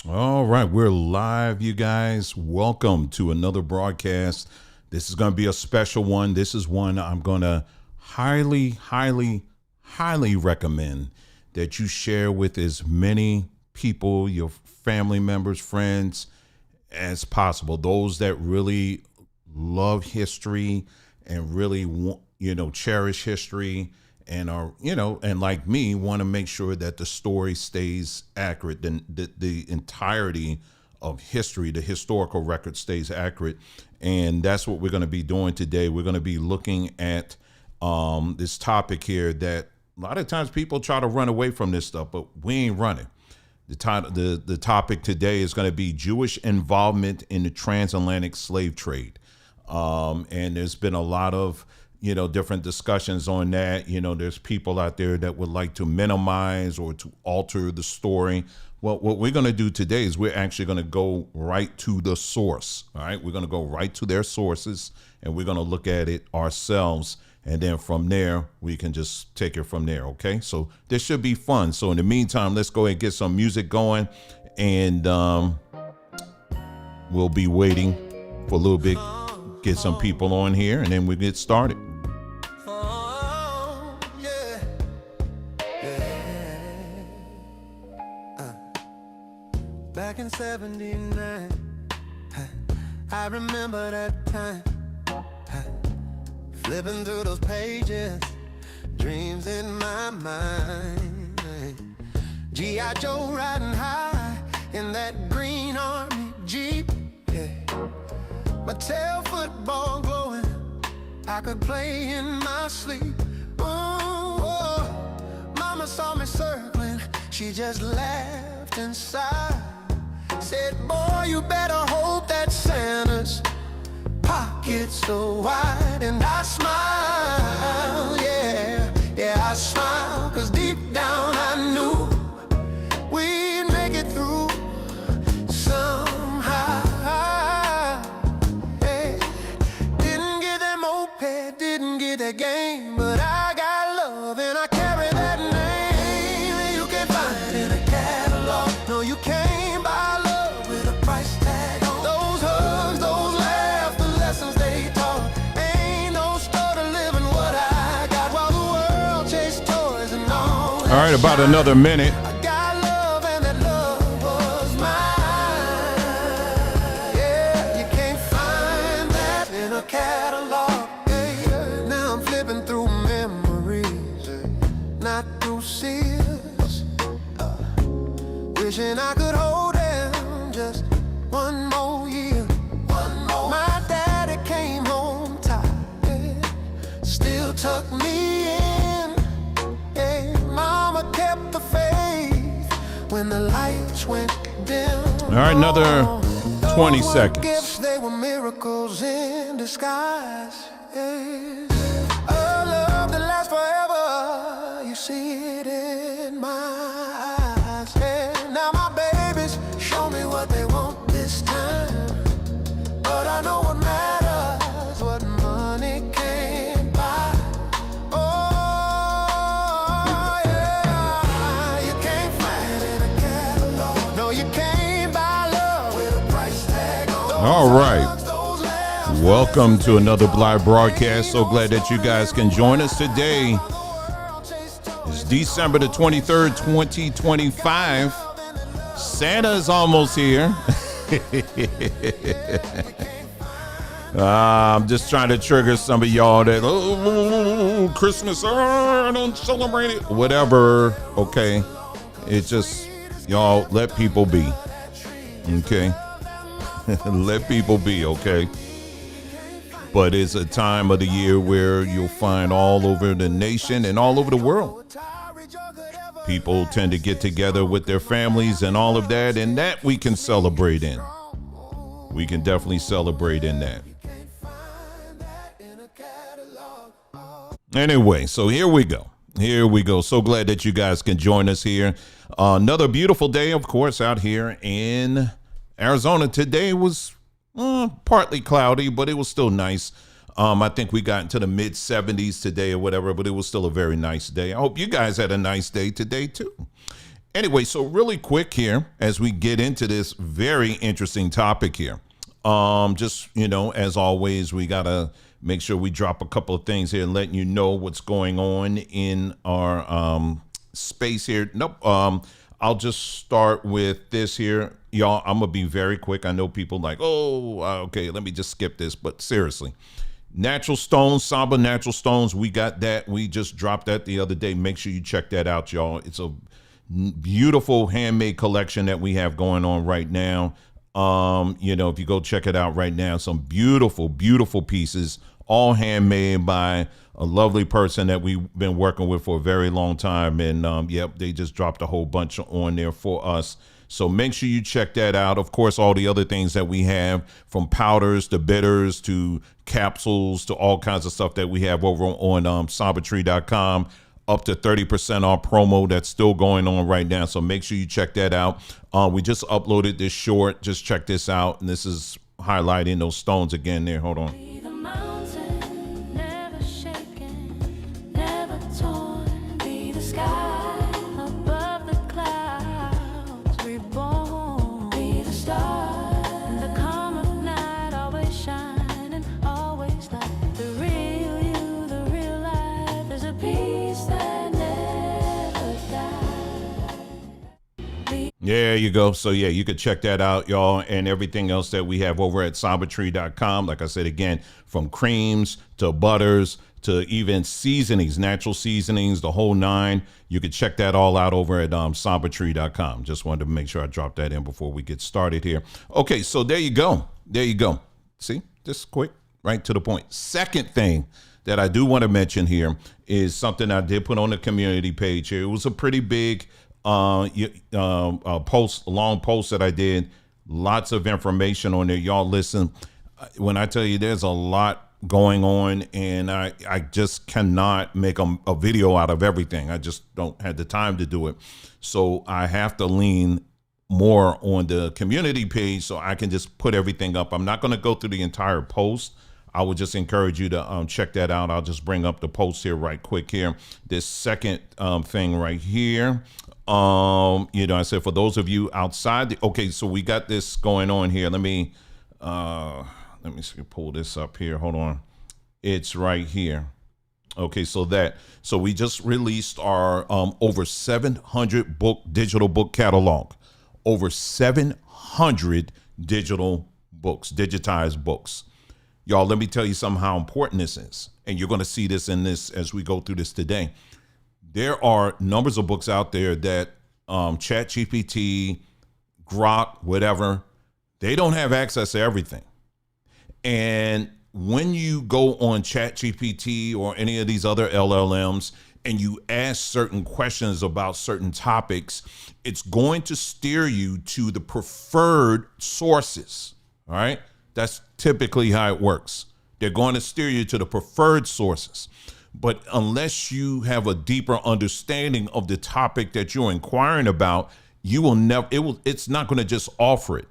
All right, we're live, you guys. Welcome to another broadcast. This is going to be a special one. This is one I'm going to highly recommend that you share with as many people, your family members, friends, as possible. Those that really love history and really cherish history and are and like me want to make sure that the story stays accurate, then the entirety of history, the historical record stays accurate. And that's what we're going to be doing today. We're going to be looking at this topic here that a lot of times people try to run away from this stuff, but we ain't running. The topic today is going to be Jewish involvement in the transatlantic slave trade. And there's been a lot of different discussions on that. There's people out there that would like to minimize or to alter the story. Well, what we're going to do today is we're actually going to go right to the source. All right. We're going to go right to their sources and we're going to look at it ourselves. And then from there, we can just take it from there. OK, so this should be fun. So in the meantime, let's go ahead and get some music going and we'll be waiting for a little bit, get some people on here and then we get started. Back in 79, I remember that time, flipping through those pages, dreams in my mind. G.I. Joe riding high in that green army Jeep, yeah. My tail football glowing, I could play in my sleep. Oh, mama saw me circling, she just laughed inside. Said, boy, you better hope that Santa's pockets are wide. And I smile, yeah, I smile, 'cause deep down I knew we'd make it through somehow. Hey, didn't get that moped, didn't get that game, but I got love and I carry that name. You can't find it in a catalog, no you can't. All right, about another minute. I got love and that love was mine. Yeah, you can't find that in a catalog. Yeah. Now I'm flipping through memories, not through seals. Wishing I could hold them just one more year. One more. My daddy came home tired, still tucked me in. Mama kept the faith when the lights went dim. All right, another 20 seconds. Gifts, they were miracles in disguise. Yeah. A love that lasts forever. You see it in my eyes. Yeah. Now my babies show me what they want this time, but I know what matters, what money can't buy. All right. Welcome to another live broadcast. So glad that you guys can join us today. It's December the 23rd, 2025. Santa is almost here. I'm just trying to trigger some of y'all that, Christmas, I don't celebrate it. Whatever. Okay. It's just, y'all let people be. Okay. Let people be, okay? But it's a time of the year where you'll find all over the nation and all over the world, people tend to get together with their families and all of that, and that we can celebrate in. We can definitely celebrate in that. Anyway, so here we go. Here we go. So glad that you guys can join us here. Another beautiful day, of course, out here in Arizona. Today was partly cloudy, but it was still nice. I think we got into the mid 70s today or whatever, but it was still a very nice day. I hope you guys had a nice day today too. Anyway, so really quick here as we get into this very interesting topic here. Just, as always, we got to make sure we drop a couple of things here and letting you know what's going on in our space here. Nope. I'll just start with this here. Y'all, I'm going to be very quick. I know people like, okay, let me just skip this. But seriously, natural stones, Saba natural stones, we got that. We just dropped that the other day. Make sure you check that out, y'all. It's a beautiful handmade collection that we have going on right now. If you go check it out right now, some beautiful, beautiful pieces, all handmade by a lovely person that we've been working with for a very long time. And they just dropped a whole bunch on there for us. So make sure you check that out. Of course, all the other things that we have, from powders to bitters to capsules to all kinds of stuff that we have over on sabatree.com. Up to 30% off promo that's still going on right now. So make sure you check that out. We just uploaded this short. Just check this out. And this is highlighting those stones again there. Hold on. Be the mountain, never shaken, never torn. Be the sky above the clouds, reborn. Be the star in the calm of night, always shining, always light. The real you, the real life. There's a peace that never dies. There you go. So yeah, you could check that out, y'all, and everything else that we have over at sabatree.com. Like I said, again, from creams to butters to even seasonings, natural seasonings, the whole nine. You could check that all out over at sabatree.com. Just wanted to make sure I dropped that in before we get started here. Okay, so there you go. There you go. See, just quick, right to the point. Second thing that I do want to mention here is something I did put on the community page here. It was a pretty big long post that I did. Lots of information on there. Y'all listen, when I tell you there's a lot going on, and I just cannot make a video out of everything. I just don't have the time to do it. So I have to lean more on the community page so I can just put everything up. I'm not going to go through the entire post. I would just encourage you to check that out. I'll just bring up the post here right quick here. This second thing right here. I said, for those of you outside, okay, so we got this going on here. Let me see, pull this up here. Hold on. It's right here. Okay, so we just released our over 700 digital book catalog. Over 700 digital books, digitized books. Y'all, let me tell you something, how important this is. And you're going to see this in this as we go through this today. There are numbers of books out there that ChatGPT, Grok, whatever, they don't have access to everything. And when you go on ChatGPT or any of these other LLMs and you ask certain questions about certain topics, it's going to steer you to the preferred sources. All right. That's typically how it works. They're going to steer you to the preferred sources. But unless you have a deeper understanding of the topic that you're inquiring about, you will never, it's not going to just offer it.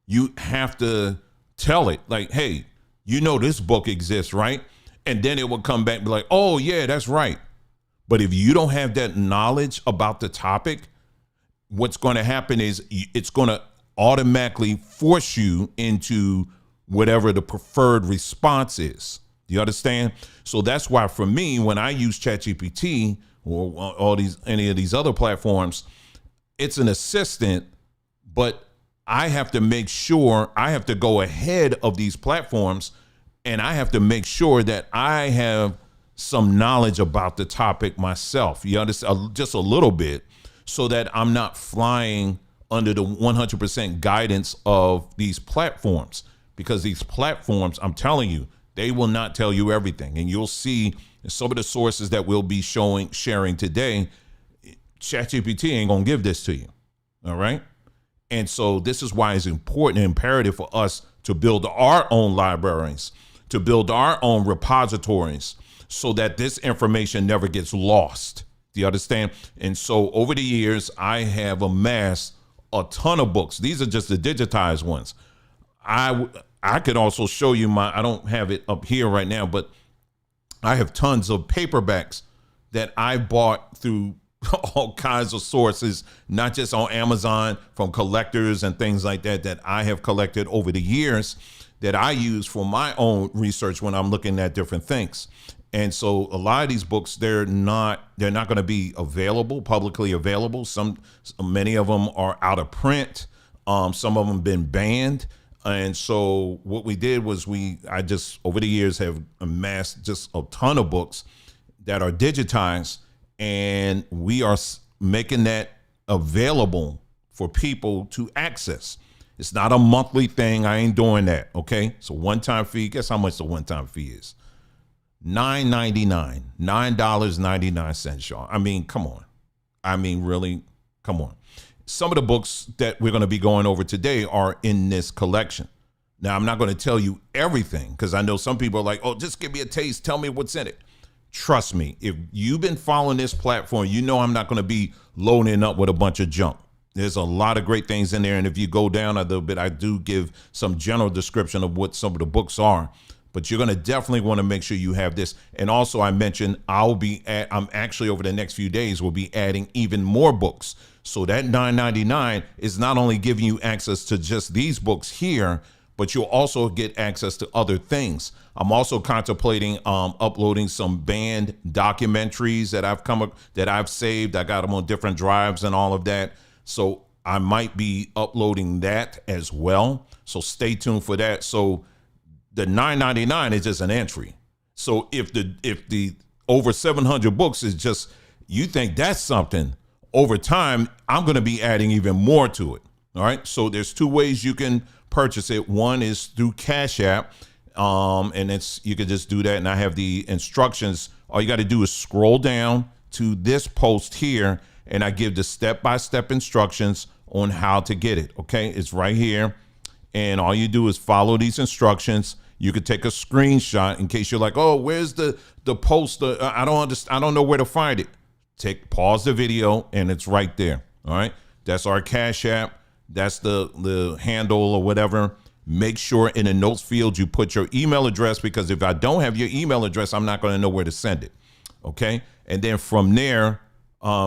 You have to tell it like, hey, this book exists, right? And then it will come back and be like, oh yeah, that's right. But if you don't have that knowledge about the topic, what's going to happen is it's going to automatically force you into whatever the preferred response is. Do you understand? So that's why for me, when I use ChatGPT or any of these other platforms, it's an assistant, but I have to make sure I have to go ahead of these platforms, and I have to make sure that I have some knowledge about the topic myself. You understand? Just a little bit, so that I'm not flying under the 100% guidance of these platforms, because these platforms, I'm telling you, they will not tell you everything. And you'll see some of the sources that we'll be sharing today, ChatGPT ain't going to give this to you. All right. And so this is why it's important and imperative for us to build our own libraries, to build our own repositories, so that this information never gets lost. Do you understand? And so over the years, I have amassed a ton of books. These are just the digitized ones. I could also show you I don't have it up here right now, but I have tons of paperbacks that I bought through all kinds of sources, not just on Amazon, from collectors and things like that that I have collected over the years that I use for my own research when I'm looking at different things. And so a lot of these books, they're not going to be available, publicly available. Many of them are out of print. Some of them been banned. And so what we did was I just over the years have amassed just a ton of books that are digitized, and we are making that available for people to access. It's not a monthly thing. I ain't doing that. Okay. So one-time fee. Guess how much the one-time fee is? $9.99, $9.99, y'all. I mean, come on. I mean, really, come on. Some of the books that we're going to be going over today are in this collection. Now, I'm not going to tell you everything because I know some people are like, oh, just give me a taste. Tell me what's in it. Trust me, if you've been following this platform, you know I'm not going to be loading up with a bunch of junk. There's a lot of great things in there. And if you go down a little bit, I do give some general description of what some of the books are. But you're going to definitely want to make sure you have this. And also, I mentioned I'm actually over the next few days, we'll be adding even more books. So that $9.99 is not only giving you access to just these books here, but you'll also get access to other things. I'm also contemplating uploading some banned documentaries that I've saved. I got them on different drives and all of that. So I might be uploading that as well. So stay tuned for that. So the $9.99 is just an entry. So if the over 700 books is just, you think that's something, over time, I'm going to be adding even more to it. All right. So there's two ways you can purchase it. One is through Cash App. And you can just do that. And I have the instructions. All you got to do is scroll down to this post here, and I give the step-by-step instructions on how to get it. Okay. It's right here. And all you do is follow these instructions. You could take a screenshot in case you're like, oh, where's the post? I don't know where to find it. Pause the video, and it's right there. All right. That's our Cash App. That's the handle or whatever. Make sure in the notes field you put your email address, because if I don't have your email address, I'm not going to know where to send it. Okay. And then from there,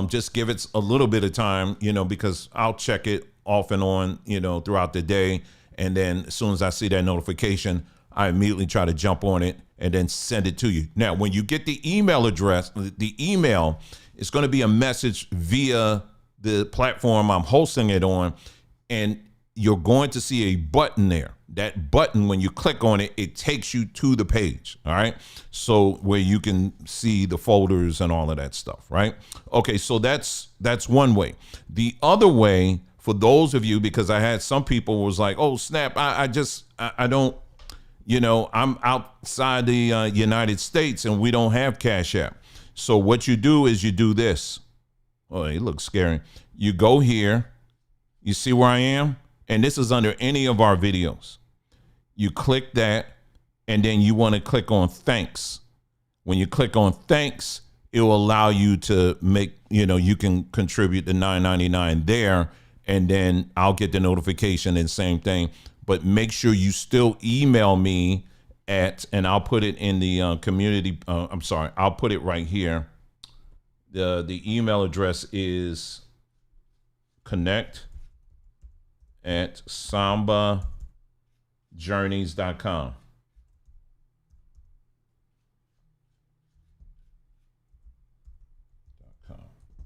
just give it a little bit of time, because I'll check it off and on, throughout the day. And then as soon as I see that notification, I immediately try to jump on it and then send it to you. Now, when you get the email address, the email is going to be a message via the platform I'm hosting it on. And you're going to see a button there. That button, when you click on it, it takes you to the page. All right. So where you can see the folders and all of that stuff. Right. Okay. So that's one way. The other way, for those of you, because I had some people was like, oh, snap, I don't, I'm outside the United States and we don't have Cash App. So what you do is you do this. Oh, it looks scary. You go here. You see where I am? And this is under any of our videos. You click that, and then you want to click on thanks. When you click on thanks, it will allow you to make, you can contribute the $9.99 there, and then I'll get the notification and same thing. But make sure you still email me and I'll put it in the community. I'll put it right here. The email address is connect@sambajourneys.com.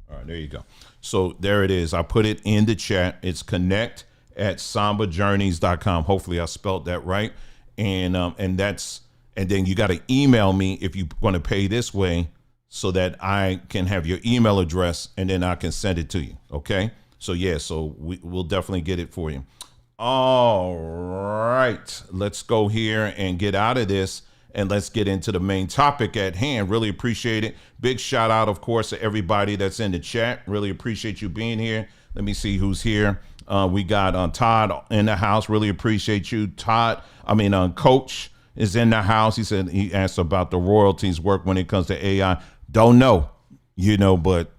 All right, there you go. So there it is. I put it in the chat. It's connect@sambajourneys.com. Hopefully I spelled that right. And then you got to email me if you want to pay this way, so that I can have your email address and then I can send it to you. Okay. So yeah, we'll definitely get it for you. All right, let's go here and get out of this, and let's get into the main topic at hand. Really appreciate it. Big shout out, of course, to everybody that's in the chat. Really appreciate you being here. Let me see who's here. We got Todd in the house. Really appreciate you, Coach is in the house. He said he asked about the royalties work when it comes to AI. Don't know, but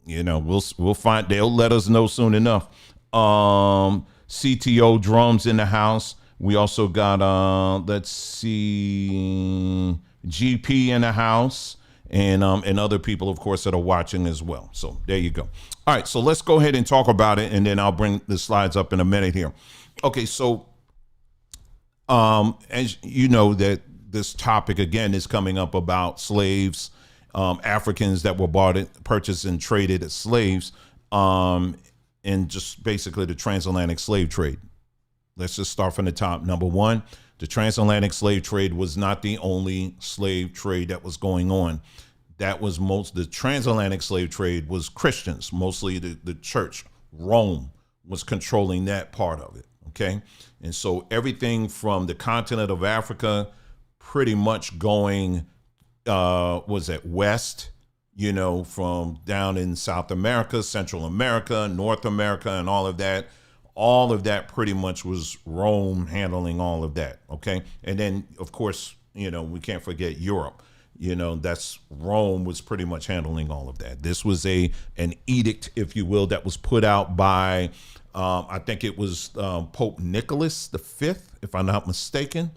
we'll find. They'll let us know soon enough. CTO Drums in the house. We also got GP in the house, and other people, of course, that are watching as well. So there you go. All right, so let's go ahead and talk about it, and then I'll bring the slides up in a minute here. Okay, so as you know, that this topic again is coming up about slaves, Africans that were purchased and traded as slaves, and just basically the transatlantic slave trade. Let's just start from the top. Number one, the transatlantic slave trade was not the only slave trade that was going on. The transatlantic slave trade was Christians, mostly the church. Rome was controlling that part of it. Okay. And so everything from the continent of Africa, pretty much going, west, from down in South America, Central America, North America, and all of that pretty much was Rome handling all of that. Okay. And then, of course, we can't forget Europe. That's Rome was pretty much handling all of that. This was an edict, if you will, that was put out by, I think it was Pope Nicholas V, if I'm not mistaken.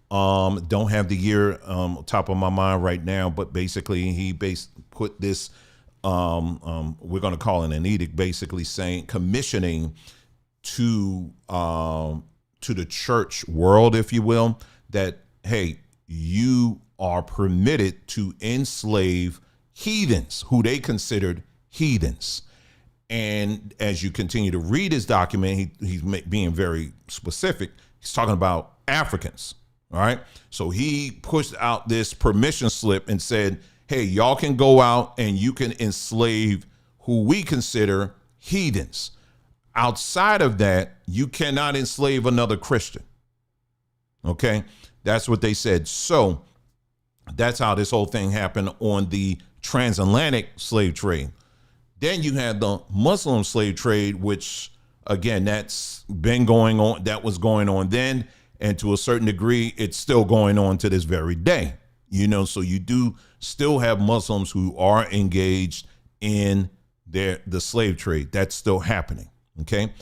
Don't have the year top of my mind right now, but basically he put this, we're going to call it an edict, basically commissioning to the church world, if you will, that, hey, you are permitted to enslave heathens, who they considered heathens. And as you continue to read his document, he's being very specific. He's talking about Africans. All right. So he pushed out this permission slip and said, hey, y'all can go out and you can enslave who we consider heathens. Outside of that, you cannot enslave another Christian. Okay. That's what they said. So that's how this whole thing happened on the transatlantic slave trade. Then you had the Muslim slave trade, which, again, that's been going on. That was going on then. And to a certain degree, it's still going on to this very day. So you do still have Muslims who are engaged in the slave trade. That's still happening. Okay.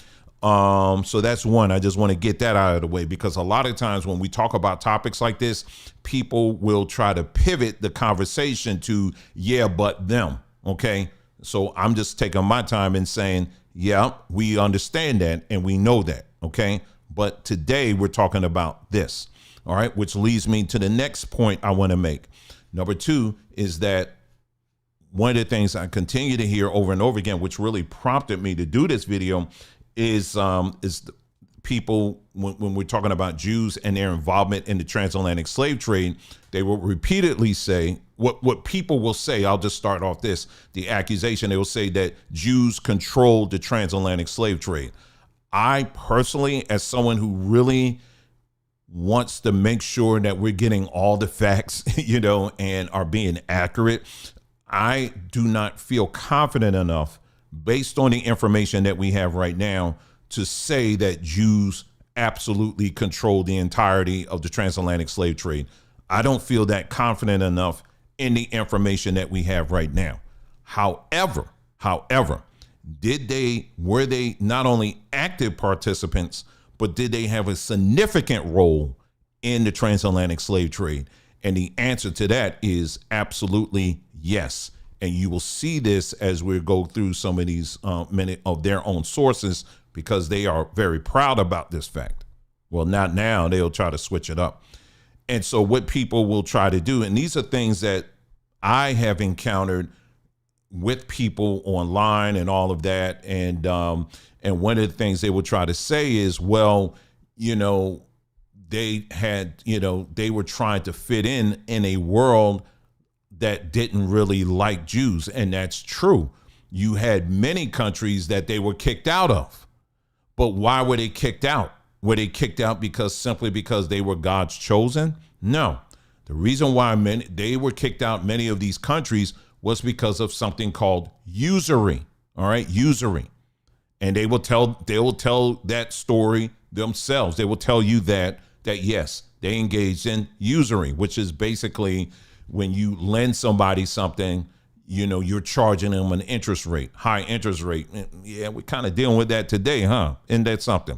So that's one. I just want to get that out of the way, because a lot of times when we talk about topics like this, people will try to pivot the conversation to, yeah, but them. Okay. So I'm just taking my time and saying, yeah, we understand that and we know that. Okay. But today we're talking about this. All right. Which leads me to the next point I want to make. Number two is that one of the things I continue to hear over and over again, which really prompted me to do this video, is people, when we're talking about Jews and their involvement in the transatlantic slave trade, they will repeatedly say what people will say. I'll just start off the accusation. They will say that Jews controlled the transatlantic slave trade. I personally, as someone who really wants to make sure that we're getting all the facts, and are being accurate, I do not feel confident enough, based on the information that we have right now, to say that Jews absolutely control the entirety of the transatlantic slave trade. I don't feel that confident enough in the information that we have right now. However, were they not only active participants, but did they have a significant role in the transatlantic slave trade? And the answer to that is absolutely yes. And you will see this as we go through some of these many of their own sources, because they are very proud about this fact. Well, not now. They'll try to switch it up. And so what people will try to do, and these are things that I have encountered with people online and all of that. And one of the things they will try to say is, well, they were trying to fit in a world that didn't really like Jews. And that's true. You had many countries that they were kicked out of. But why were they kicked out? Were they kicked out simply because they were God's chosen? No. The reason why they were kicked out, many of these countries, was because of something called usury. All right, usury. And they will tell that story themselves. They will tell you that yes, they engaged in usury, which is basically when you lend somebody something, you're charging them an interest rate, high interest rate. Yeah, we're kind of dealing with that today, huh? Isn't that something?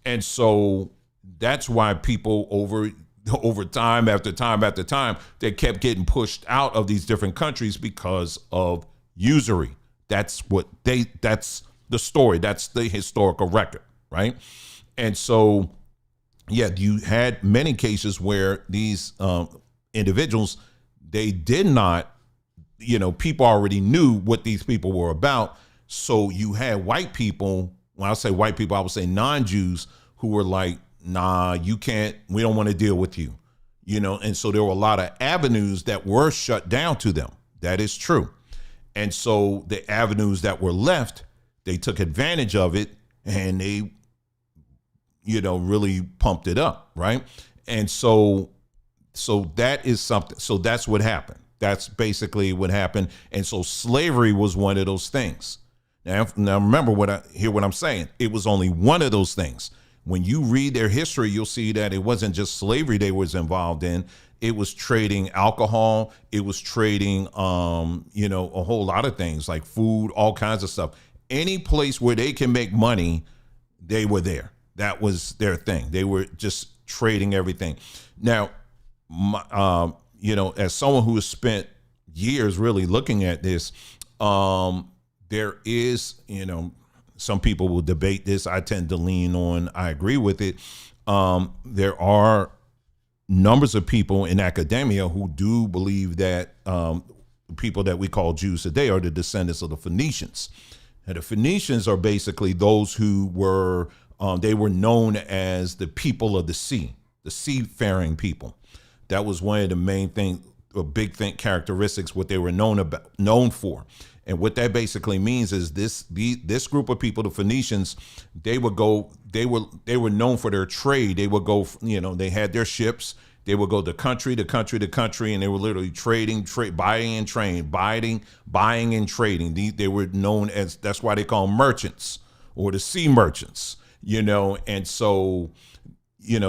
And so that's why people over over time after time after time, they kept getting pushed out of these different countries because of usury. That's the story. That's the historical record, right? And so, yeah, you had many cases where these individuals, they did not, people already knew what these people were about. So you had white people, when I say white people, I would say non-Jews, who were like, nah, you can't, we don't want to deal with you, and so there were a lot of avenues that were shut down to them. That is true. And so the avenues that were left, they took advantage of it, and they, really pumped it up, right? And so that is something. So that's what happened. That's basically what happened. And so slavery was one of those things. Now remember what I'm saying. It was only one of those things. When you read their history, you'll see that it wasn't just slavery they was involved in. It was trading alcohol. It was trading, a whole lot of things like food, all kinds of stuff. Any place where they can make money, they were there. That was their thing. They were just trading everything. Now, as someone who has spent years really looking at this, there is, some people will debate this. I tend to lean on, I agree with it. There are numbers of people in academia who do believe that people that we call Jews today are the descendants of the Phoenicians. And the Phoenicians are basically those who were, they were known as the people of the sea, the seafaring people. That was one of the main big characteristics, what they were known for. And what that basically means is this group of people, the Phoenicians, they were known for their trade. They would go, they had their ships. They would go to country to country to country, and they were literally buying and trading. They were known as, that's why they call them merchants, or the sea merchants, and so,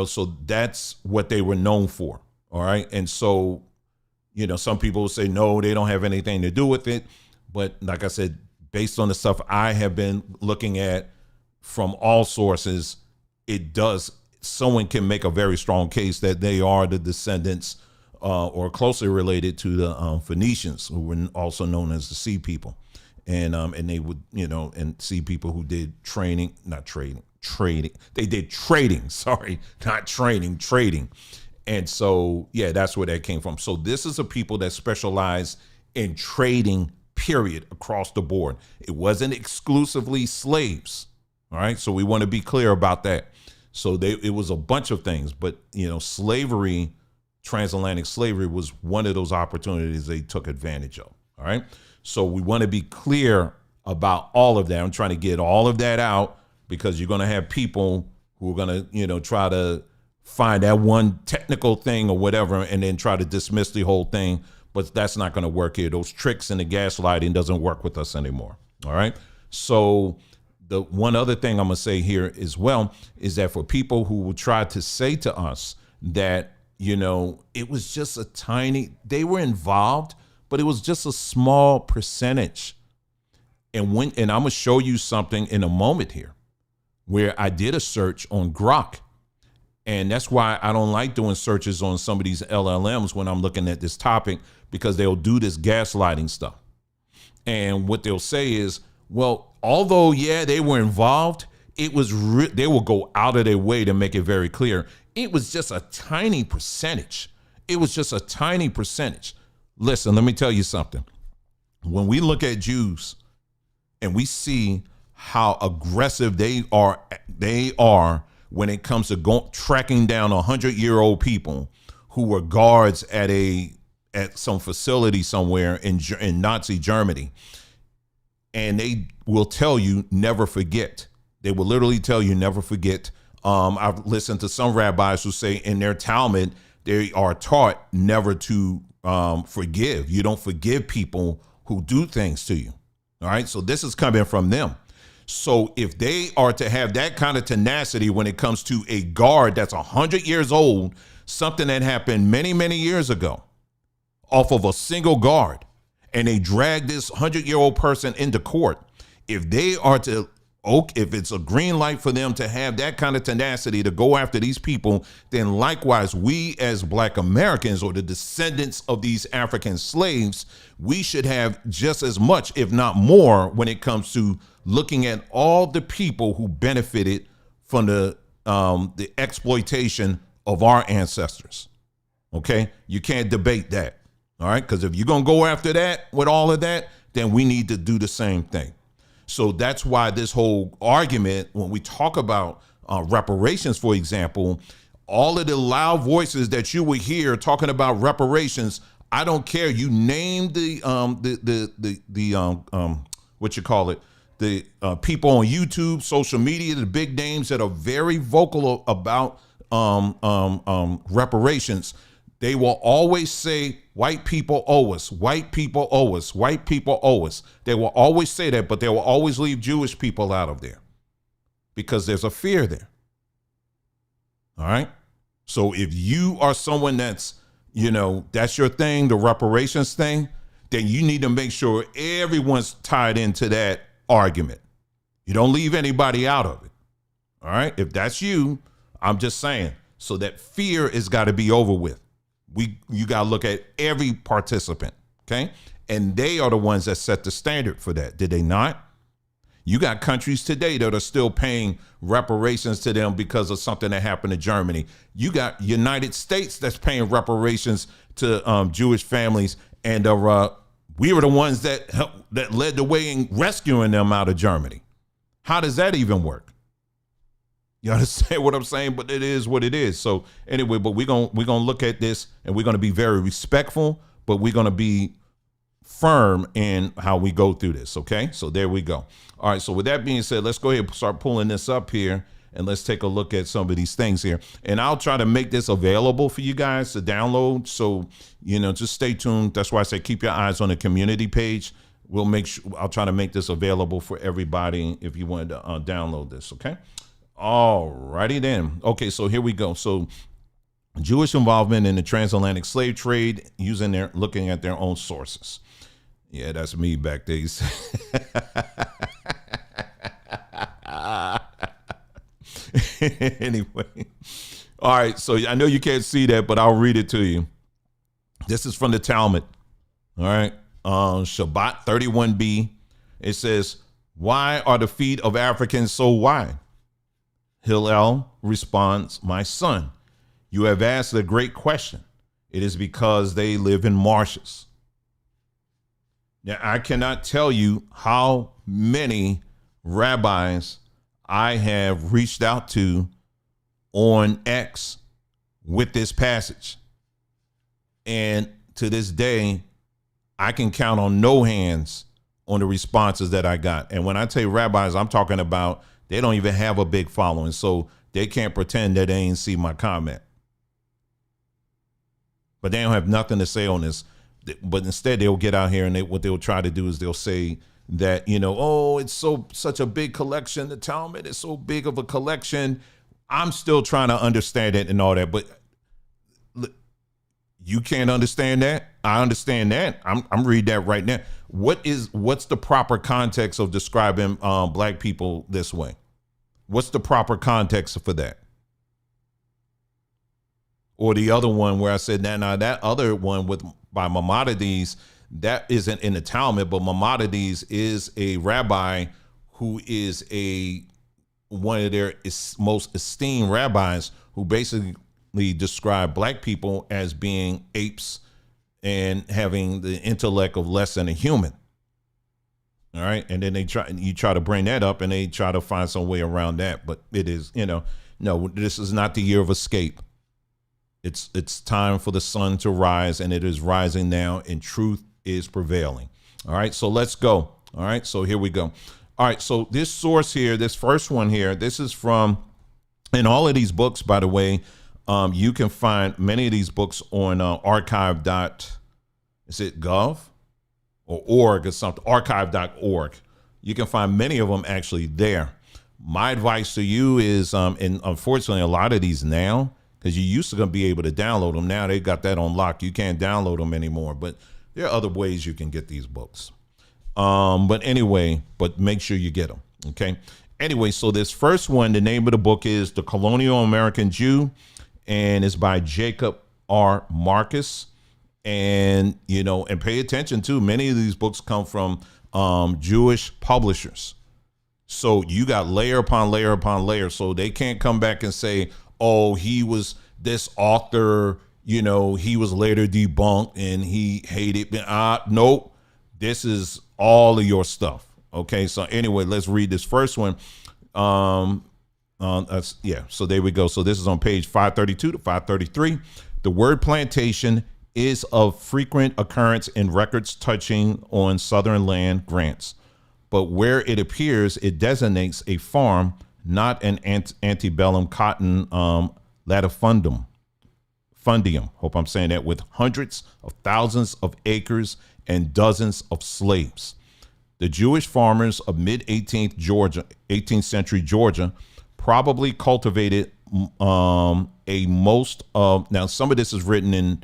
so that's what they were known for. All right. And so, some people will say, no, they don't have anything to do with it. But like I said, based on the stuff I have been looking at from all sources, someone can make a very strong case that they are the descendants or closely related to the Phoenicians, who were also known as the sea people. And they would, and sea people who did trading. They did trading, not training, trading. And so, yeah, that's where that came from. So this is a people that specialize in trading, period, across the board. It wasn't exclusively slaves. All right. So we want to be clear about that. So it was a bunch of things, but, slavery, transatlantic slavery was one of those opportunities they took advantage of. All right. So we want to be clear about all of that. I'm trying to get all of that out, because you're going to have people who are going to, try to find that one technical thing or whatever, and then try to dismiss the whole thing. But that's not going to work here. Those tricks and the gaslighting doesn't work with us anymore. All right. So the one other thing I'm going to say here as well is that for people who will try to say to us that, it was just they were involved, but it was just a small percentage. And I'm going to show you something in a moment here where I did a search on Grok. And that's why I don't like doing searches on some of these LLMs when I'm looking at this topic, because they'll do this gaslighting stuff. And what they'll say is, well, although, yeah, they were involved, they will go out of their way to make it very clear. It was just a tiny percentage. It was just a tiny percentage. Listen, let me tell you something. When we look at Jews and we see how aggressive they are when it comes to tracking down 100-year-old people who were guards at some facility somewhere in Nazi Germany. And they will tell you, never forget. They will literally tell you, never forget. I've listened to some rabbis who say in their Talmud, they are taught never to forgive. You don't forgive people who do things to you. All right. So this is coming from them. So if they are to have that kind of tenacity when it comes to a guard that's 100 years old, something that happened many, many years ago, off of a single guard, and they drag this 100-year-old person into court, if they are to if it's a green light for them to have that kind of tenacity to go after these people, then likewise, we as Black Americans or the descendants of these African slaves, we should have just as much, if not more, when it comes to looking at all the people who benefited from the exploitation of our ancestors. Okay, you can't debate that. All right, because if you're gonna go after that with all of that, then we need to do the same thing. So that's why this whole argument, when we talk about reparations, for example, all of the loud voices that you would hear talking about reparations, I don't care. You name the what you call it, the people on YouTube, social media, the big names that are very vocal about reparations. They will always say, white people owe us, white people owe us, white people owe us. They will always say that, but they will always leave Jewish people out of there because there's a fear there. All right. So if you are someone that's, that's your thing, the reparations thing, then you need to make sure everyone's tied into that argument. You don't leave anybody out of it. All right. If that's you, I'm just saying, so that fear has got to be over with. You got to look at every participant, okay? And they are the ones that set the standard for that. Did they not? You got countries today that are still paying reparations to them because of something that happened in Germany. You got United States that's paying reparations to Jewish families, and we were the ones that led the way in rescuing them out of Germany. How does that even work? You understand what I'm saying? But it is what it is. So anyway, but we're gonna look at this, and we're gonna be very respectful, but we're gonna be firm in how we go through this. Okay, so there we go. All right. So with that being said, let's go ahead and start pulling this up here, and let's take a look at some of these things here. And I'll try to make this available for you guys to download. So just stay tuned. That's why I say keep your eyes on the community page. We'll make sure I'll try to make this available for everybody if you want to download this. Okay. All righty then. Okay, so here we go. So Jewish involvement in the transatlantic slave trade, looking at their own sources. Yeah, that's me back there. Anyway. All right, so I know you can't see that, but I'll read it to you. This is from the Talmud. All right. Shabbat 31b. It says, "Why are the feet of Africans so wide?" Hillel responds, "My son, you have asked a great question. It is because they live in marshes." Now, I cannot tell you how many rabbis I have reached out to on X with this passage. And to this day, I can count on no hands on the responses that I got. And when I say rabbis, I'm talking about they don't even have a big following, so they can't pretend that they ain't see my comment. But they don't have nothing to say on this. But instead, they'll get out here and what they'll try to do is they'll say that, oh, it's such a big collection. The Talmud is so big of a collection. I'm still trying to understand it and all that. But you can't understand that. I understand that. I'm reading that right now. What's the proper context of describing black people this way? What's the proper context for that? Or the other one where I said that other one by Maimonides, that isn't in the Talmud, but Maimonides is a rabbi who is one of their most esteemed rabbis, who basically describe black people as being apes and having the intellect of less than a human. All right. And then you try to bring that up and they try to find some way around that. But it is, no, this is not the year of escape. It's time for the sun to rise, and it is rising now, and truth is prevailing. All right. So let's go. All right. So here we go. All right. So this source here, this first one here, this is from, in all of these books, by the way, you can find many of these books on archive.gov or org or something, archive.org. You can find many of them actually there. My advice to you is, and unfortunately, a lot of these now, because you used to be able to download them. Now they got that on lock. You can't download them anymore, but there are other ways you can get these books. But anyway, but make sure you get them. Okay. Anyway, so this first one, the name of the book is The Colonial American Jew, and it's by Jacob R. Marcus. And, and pay attention too. Many of these books come from Jewish publishers. So you got layer upon layer upon layer. So they can't come back and say, oh, he was this author, he was later debunked and he hated. Nope. This is all of your stuff. Okay. So anyway, let's read this first one. So there we go. So this is on page 532 to 533. The word plantation is of frequent occurrence in records touching on Southern land grants, but where it appears, it designates a farm, not an antebellum cotton latifundum. Hope I'm saying that, with hundreds of thousands of acres and dozens of slaves. The Jewish farmers of mid-18th century Georgia probably cultivated now some of this is written in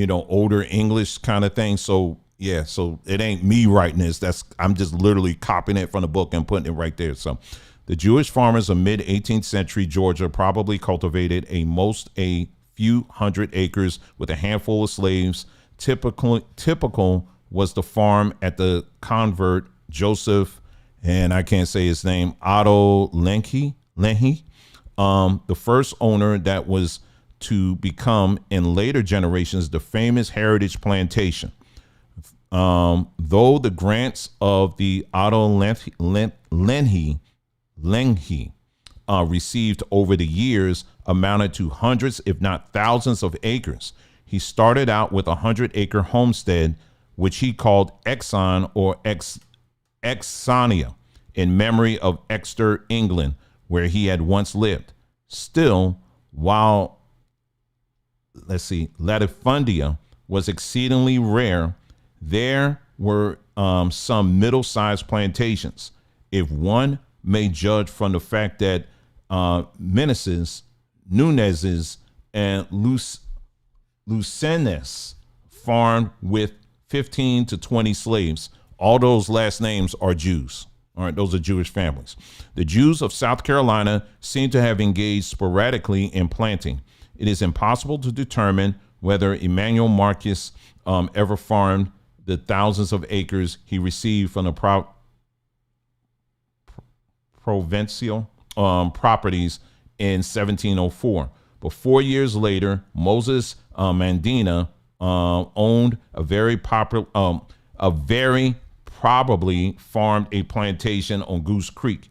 older English kind of thing. So yeah, so it ain't me writing this. I'm just literally copying it from the book and putting it right there. So the Jewish farmers of mid-18th century Georgia probably cultivated a few hundred acres with a handful of slaves. Typical was the farm at the convert Joseph, and I can't say his name, Otto Lenhi. The first owner that was to become in later generations the famous Heritage Plantation. Though the grants of the Otto Lenhi received over the years amounted to hundreds, if not thousands, of acres, he started out with a 100-acre homestead, which he called Exon or Exonia, in memory of Exeter, England, where he had once lived. Still, while latifundia was exceedingly rare, there were some middle-sized plantations. If one may judge from the fact that Nunez's, and Lucenes farmed with 15 to 20 slaves. All those last names are Jews. All right, those are Jewish families. The Jews of South Carolina seem to have engaged sporadically in planting. It is impossible to determine whether Emmanuel Marcus ever farmed the thousands of acres he received from the provincial properties in 1704. But 4 years later, Moses Mandina owned a very probably farmed a plantation on Goose Creek.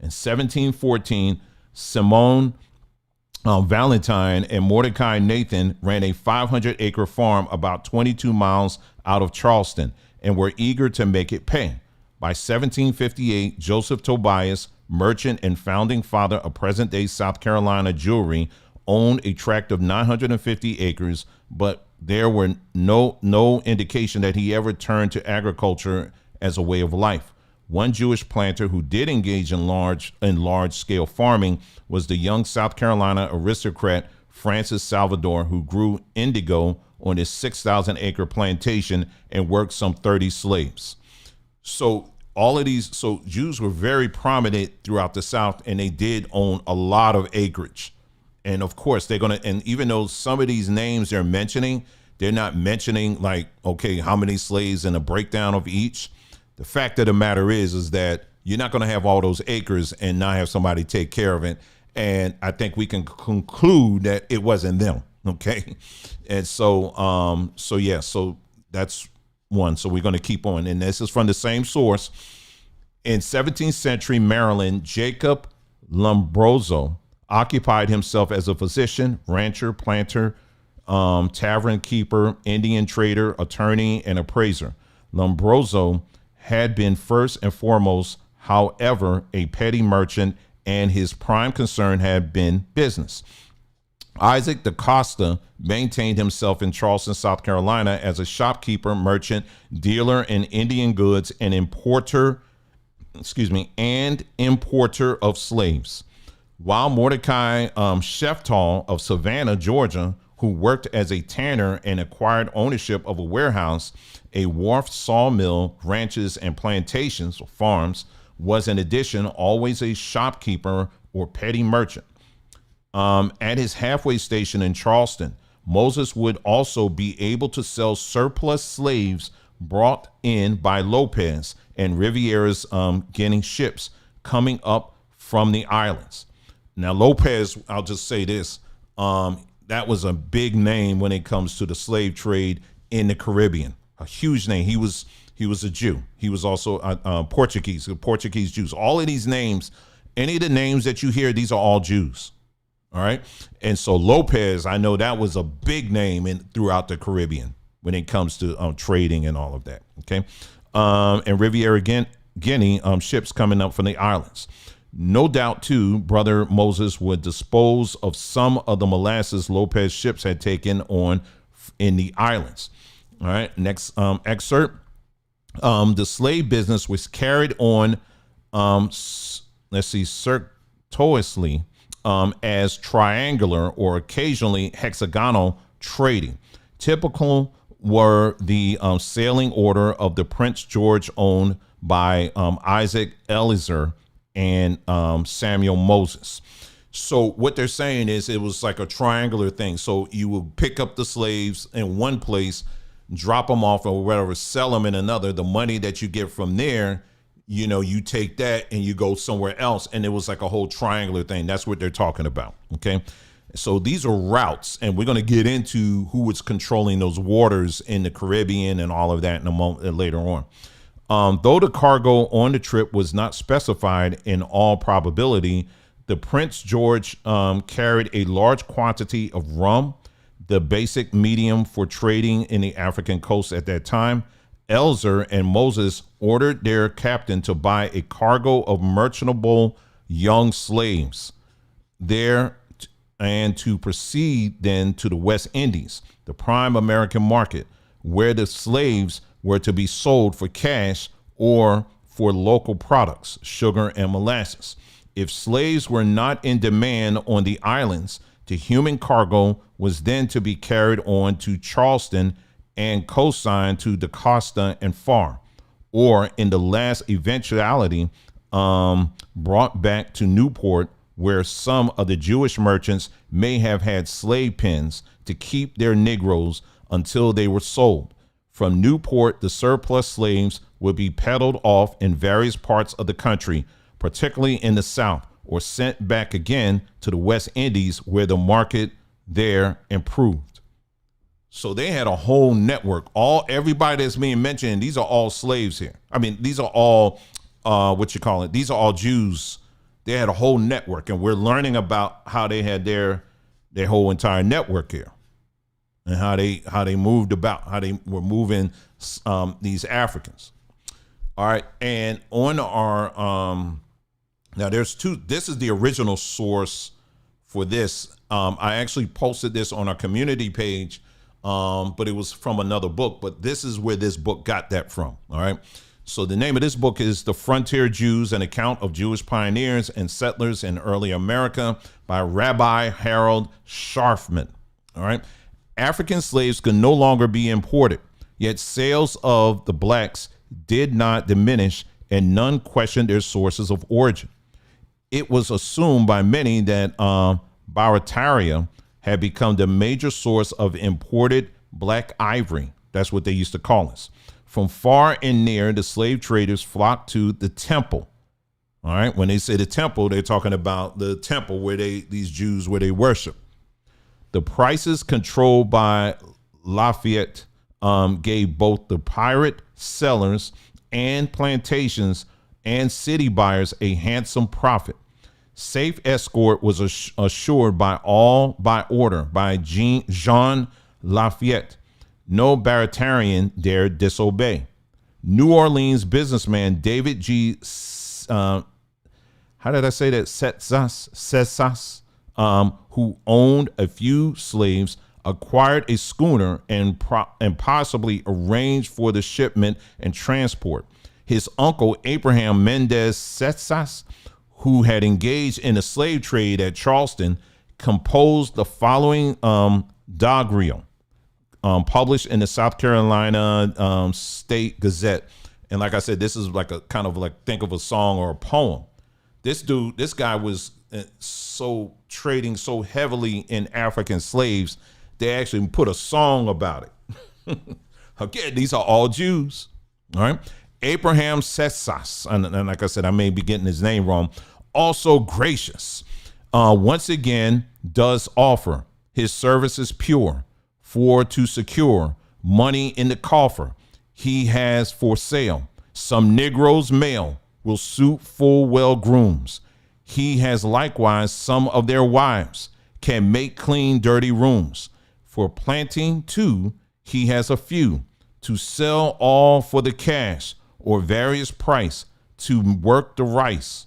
In 1714, Simone Valentine and Mordecai Nathan ran a 500-acre farm about 22 miles out of Charleston and were eager to make it pay. By 1758, Joseph Tobias, merchant and founding father of present-day South Carolina jewelry, owned a tract of 950 acres, but there were no indication that he ever turned to agriculture as a way of life. One Jewish planter who did engage in large-scale farming was the young South Carolina aristocrat Francis Salvador, who grew indigo on his 6,000-acre plantation and worked some 30 slaves. So Jews were very prominent throughout the South, and they did own a lot of acreage. And of course, and even though some of these names they're mentioning, they're not mentioning like, okay, how many slaves and a breakdown of each. The fact of the matter is that you're not going to have all those acres and not have somebody take care of it. And I think we can conclude that it wasn't them. Okay. And so that's one. So we're going to keep on. And this is from the same source. In 17th century Maryland, Jacob Lombroso occupied himself as a physician, rancher, planter, tavern keeper, Indian trader, attorney, and appraiser. Lombroso had been first and foremost, however, a petty merchant, and his prime concern had been business. Isaac DaCosta maintained himself in Charleston, South Carolina as a shopkeeper, merchant, dealer in Indian goods, and importer of slaves. While Mordecai Sheftall of Savannah, Georgia, who worked as a tanner and acquired ownership of a warehouse, a wharf, sawmill, ranches, and plantations or farms, was, in addition, always a shopkeeper or petty merchant. At his halfway station in Charleston, Moses would also be able to sell surplus slaves brought in by Lopez and Riviera's Guinea ships coming up from the islands. Now, Lopez, I'll just say this, that was a big name when it comes to the slave trade in the Caribbean, a huge name. He was a Jew. He was also Portuguese Jews. All of these names, any of the names that you hear, these are all Jews. All right. And so Lopez, I know that was a big name throughout the Caribbean when it comes to trading and all of that. OK. And Riviera Guinea ships coming up from the islands. No doubt, too, Brother Moses would dispose of some of the molasses Lopez ships had taken on in the islands. All right. Next excerpt. The slave business was carried on, circuitously, as triangular or occasionally hexagonal trading. Typical were the sailing order of the Prince George, owned by Isaac Eliezer and Samuel Moses. So what they're saying is it was like a triangular thing. So you would pick up the slaves in one place, drop them off or whatever, sell them in another. The money that you get from there, you take that and you go somewhere else. And it was like a whole triangular thing. That's what they're talking about. Okay. So these are routes, and we're going to get into who was controlling those waters in the Caribbean and all of that in a moment later on. Though the cargo on the trip was not specified, in all probability, the Prince George carried a large quantity of rum, the basic medium for trading in the African coast at that time. Elzer and Moses ordered their captain to buy a cargo of merchantable young slaves there and to proceed then to the West Indies, the prime American market, where the slaves were to be sold for cash or for local products, sugar and molasses. If slaves were not in demand on the islands, the human cargo was then to be carried on to Charleston and consigned to Da Costa and Far, or in the last eventuality, brought back to Newport, where some of the Jewish merchants may have had slave pens to keep their Negroes until they were sold. From Newport, the surplus slaves would be peddled off in various parts of the country, particularly in the South, or sent back again to the West Indies, where the market there improved. So they had a whole network. Everybody that's being mentioned, these are all slaves here. I mean, these are all these are all Jews. They had a whole network, and we're learning about how they had their whole entire network here, and how they moved about, how they were moving these Africans. All right, and on our now there's two. This is the original source for this. I actually posted this on our community page, but it was from another book. But this is where this book got that from. All right. So the name of this book is The Frontier Jews, an account of Jewish pioneers and settlers in early America by Rabbi Harold Scharfman. All right. African slaves could no longer be imported, yet sales of the blacks did not diminish, and none questioned their sources of origin. It was assumed by many that Barataria had become the major source of imported black ivory. That's what they used to call us. From far and near, the slave traders flocked to the temple. All right. When they say the temple, they're talking about the temple where these Jews, where they worship. The prices controlled by Lafayette gave both the pirate sellers and plantations and city buyers a handsome profit. Safe escort was assured by order by Jean Lafayette. No Baratarian dared disobey. New Orleans businessman David G. Setsas, who owned a few slaves, acquired a schooner and possibly arranged for the shipment and transport. His uncle Abraham Mendez Setsas, who had engaged in the slave trade at Charleston, composed the following doggerel, published in the South Carolina State Gazette And like I said, this is like a kind of like, think of a song or a poem. This guy was so trading so heavily in African slaves, they actually put a song about it. Again, these are all Jews. All right. Abraham Sesas, and like I said, I may be getting his name wrong, also gracious, once again does offer his services pure for to secure money in the coffer he has for sale. Some Negroes male will suit full well grooms. He has likewise some of their wives can make clean dirty rooms. For planting too, he has a few to sell all for the cash or various price to work the rice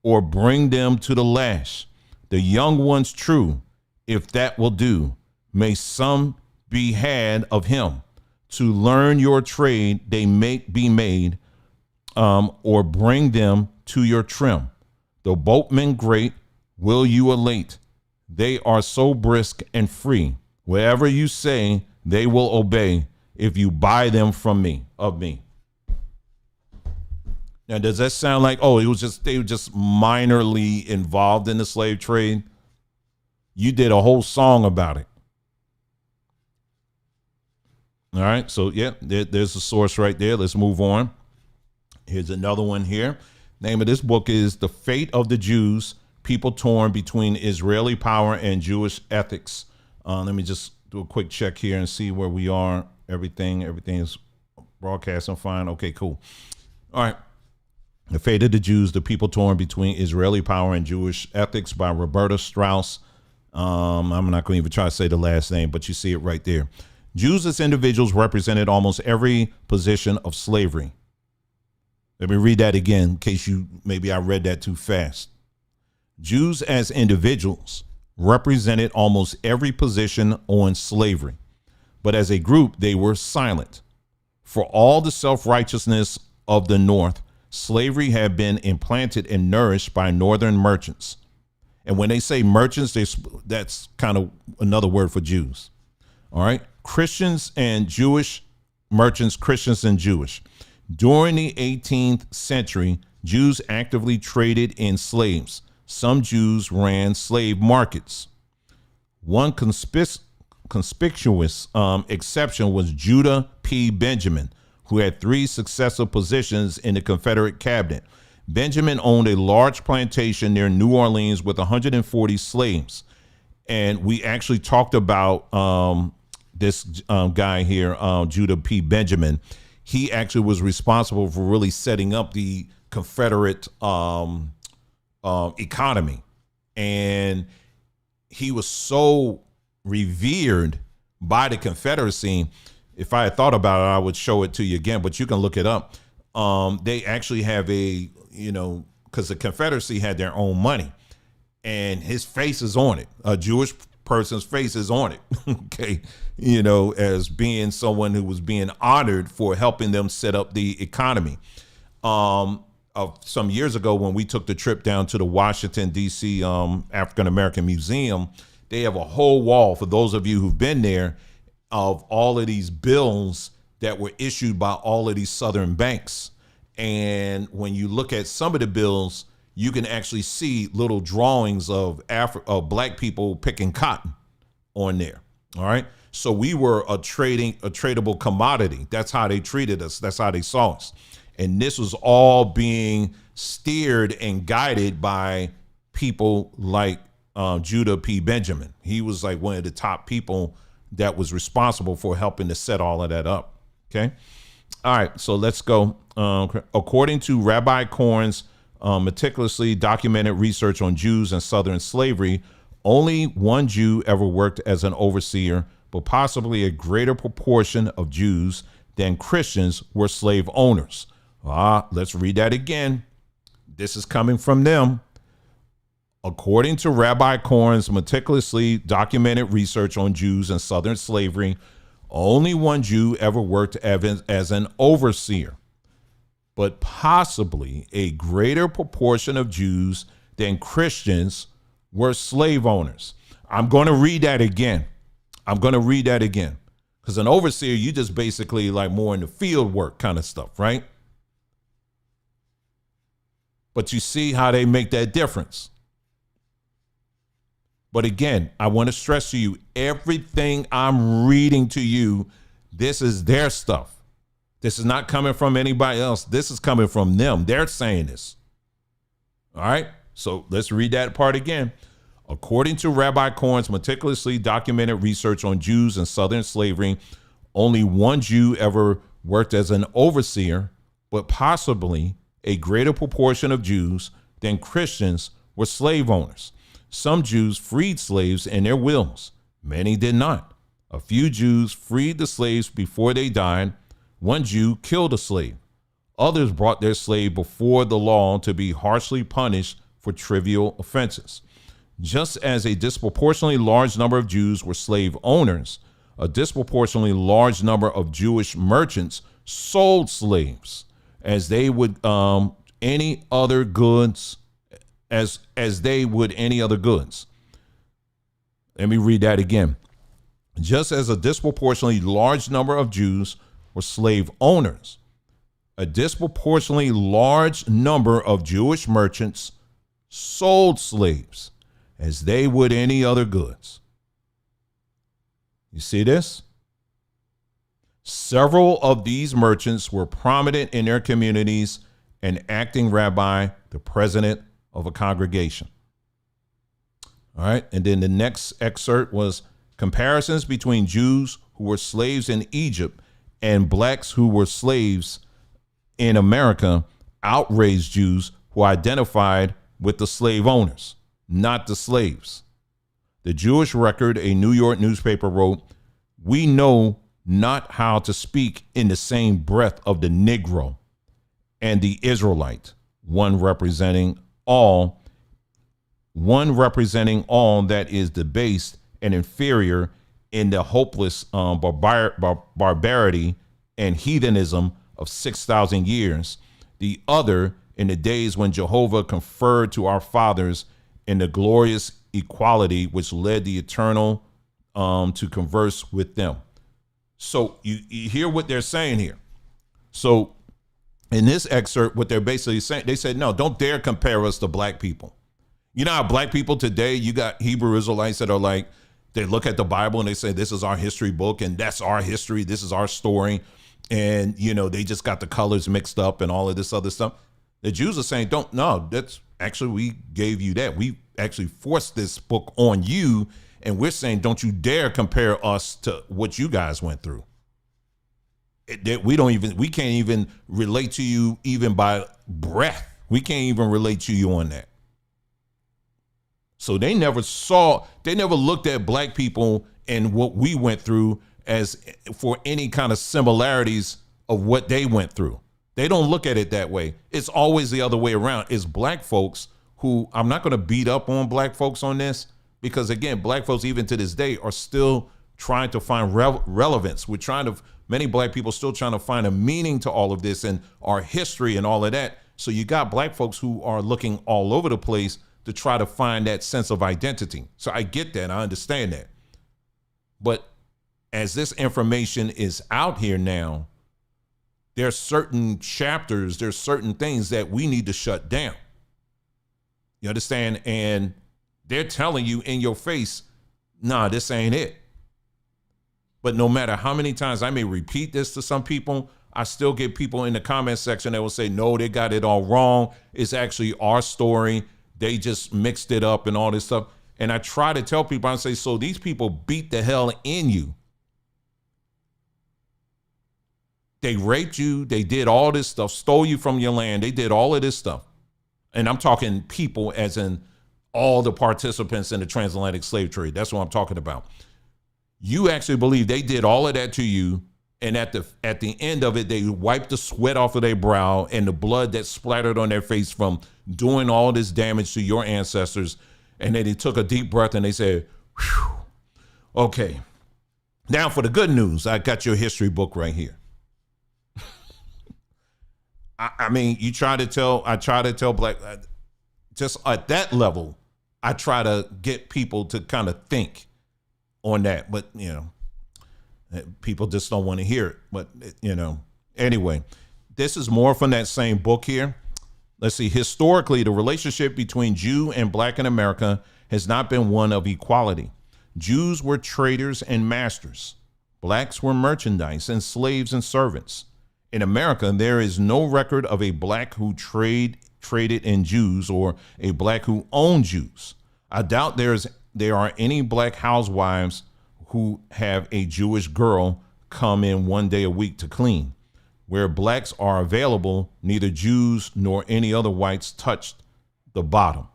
or bring them to the lash. The young ones true, if that will do, may some be had of him to learn your trade they make be made, or bring them to your trim. The boatmen great will you elate. They are so brisk and free. Wherever you say, they will obey if you buy them from me, of me. Now, does that sound like, oh, they were just minorly involved in the slave trade? You did a whole song about it. All right, so yeah, there's a source right there. Let's move on. Here's another one here. Name of this book is The Fate of the Jews, People Torn Between Israeli Power and Jewish Ethics. Let me just do a quick check here and see where we are. Everything is broadcasting fine. Okay, cool. All right. The Fate of the Jews, The People Torn Between Israeli Power and Jewish Ethics by Roberta Strauss. I'm not going to even try to say the last name, but you see it right there. Jews as individuals represented almost every position of slavery. Let me read that again in case maybe I read that too fast. Jews as individuals represented almost every position on slavery, but as a group, they were silent. For all the self-righteousness of the North, slavery had been implanted and nourished by Northern merchants. And when they say merchants, that's kind of another word for Jews. All right. Christians and Jewish merchants, Christians and Jewish. During the 18th century, Jews actively traded in slaves. Some Jews ran slave markets. One conspicuous exception was Judah P. Benjamin, who had 3 successive positions in the Confederate cabinet. Benjamin owned a large plantation near New Orleans with 140 slaves. And we actually talked about this guy here, Judah P. Benjamin. He actually was responsible for really setting up the Confederate economy. And he was so revered by the Confederacy. If I had thought about it, I would show it to you again, but you can look it up. They actually have because the Confederacy had their own money and his face is on it. A Jewish person's face is on it. Okay. As being someone who was being honored for helping them set up the economy. Some years ago, when we took the trip down to the Washington, D.C. African American Museum, they have a whole wall, for those of you who've been there, of all of these bills that were issued by all of these Southern banks. And when you look at some of the bills, you can actually see little drawings of black people picking cotton on there. All right. So we were a tradable commodity. That's how they treated us. That's how they saw us. And this was all being steered and guided by people like Judah P. Benjamin. He was like one of the top people that was responsible for helping to set all of that up. Okay. All right. So let's go. According to Rabbi Korn's meticulously documented research on Jews and Southern slavery, only one Jew ever worked as an overseer, but possibly a greater proportion of Jews than Christians were slave owners. Let's read that again. This is coming from them. According to Rabbi Korn's meticulously documented research on Jews and Southern slavery, only one Jew ever worked as an overseer, but possibly a greater proportion of Jews than Christians were slave owners. I'm going to read that again. Because an overseer, you just basically like more in the field work kind of stuff, right? But you see how they make that difference. But again, I want to stress to you, everything I'm reading to you, this is their stuff. This is not coming from anybody else. This is coming from them. They're saying this. All right. So let's read that part again. According to Rabbi Cohen's meticulously documented research on Jews and Southern slavery, only one Jew ever worked as an overseer, but possibly a greater proportion of Jews than Christians were slave owners. Some Jews freed slaves in their wills. Many did not. A few Jews freed the slaves before they died. One Jew killed a slave. Others brought their slave before the law to be harshly punished for trivial offenses. Just as a disproportionately large number of Jews were slave owners, a disproportionately large number of Jewish merchants sold slaves as they would any other goods, as they would any other goods. Let me read that again. Just as a disproportionately large number of Jews were slave owners, a disproportionately large number of Jewish merchants sold slaves as they would any other goods. You see this? Several of these merchants were prominent in their communities, an acting rabbi, the president of a congregation. All right. And then the next excerpt was comparisons between Jews who were slaves in Egypt and blacks who were slaves in America outraged Jews who identified with the slave owners, not the slaves. The Jewish Record, a New York newspaper, wrote, "We know not how to speak in the same breath of the Negro and the Israelite, one representing all that is debased and inferior in the hopeless barbarity and heathenism of 6,000 years, the other in the days when Jehovah conferred to our fathers in the glorious equality which led the eternal to converse with them." So you hear what they're saying here. So in this excerpt, what they're basically saying, they said, no, don't dare compare us to black people. You know how black people today, you got Hebrew Israelites that are like, they look at the Bible and they say, this is our history book and that's our history. This is our story. And, you know, they just got the colors mixed up and all of this other stuff. The Jews are saying, that's actually, we gave you that. We actually forced this book on you. And we're saying, don't you dare compare us to what you guys went through. We can't even relate to you even by breath. We can't even relate to you on that. So they never looked at black people and what we went through as for any kind of similarities of what they went through. They don't look at it that way. It's always the other way around. It's black folks who, I'm not going to beat up on black folks on this, because again, black folks even to this day are still trying to find relevance. Many black people still trying to find a meaning to all of this and our history and all of that. So you got black folks who are looking all over the place to try to find that sense of identity. So I get that. I understand that. But as this information is out here now, there's certain chapters, there's certain things that we need to shut down. You understand? And they're telling you in your face, nah, this ain't it. But no matter how many times I may repeat this to some people, I still get people in the comment section that will say, no, they got it all wrong. It's actually our story. They just mixed it up and all this stuff. And I try to tell people, I say, so these people beat the hell in you. They raped you. They did all this stuff, stole you from your land. They did all of this stuff. And I'm talking people as in all the participants in the transatlantic slave trade. That's what I'm talking about. You actually believe they did all of that to you. And at the end of it, they wiped the sweat off of their brow and the blood that splattered on their face from doing all this damage to your ancestors. And then they took a deep breath and they said, whew, okay, now for the good news, I got your history book right here. I mean, I try to tell black, just at that level, I try to get people to kind of think on that, but you know, people just don't want to hear it. But you know, anyway, this is more from that same book here. Let's see. Historically, the relationship between Jew and black in America has not been one of equality. Jews were traders and masters. Blacks were merchandise and slaves and servants. In America, there is no record of a black who traded in Jews or a black who owned Jews. I doubt there are any black housewives who have a Jewish girl come in one day a week to clean. Where blacks are available, neither Jews nor any other whites touched the bottom.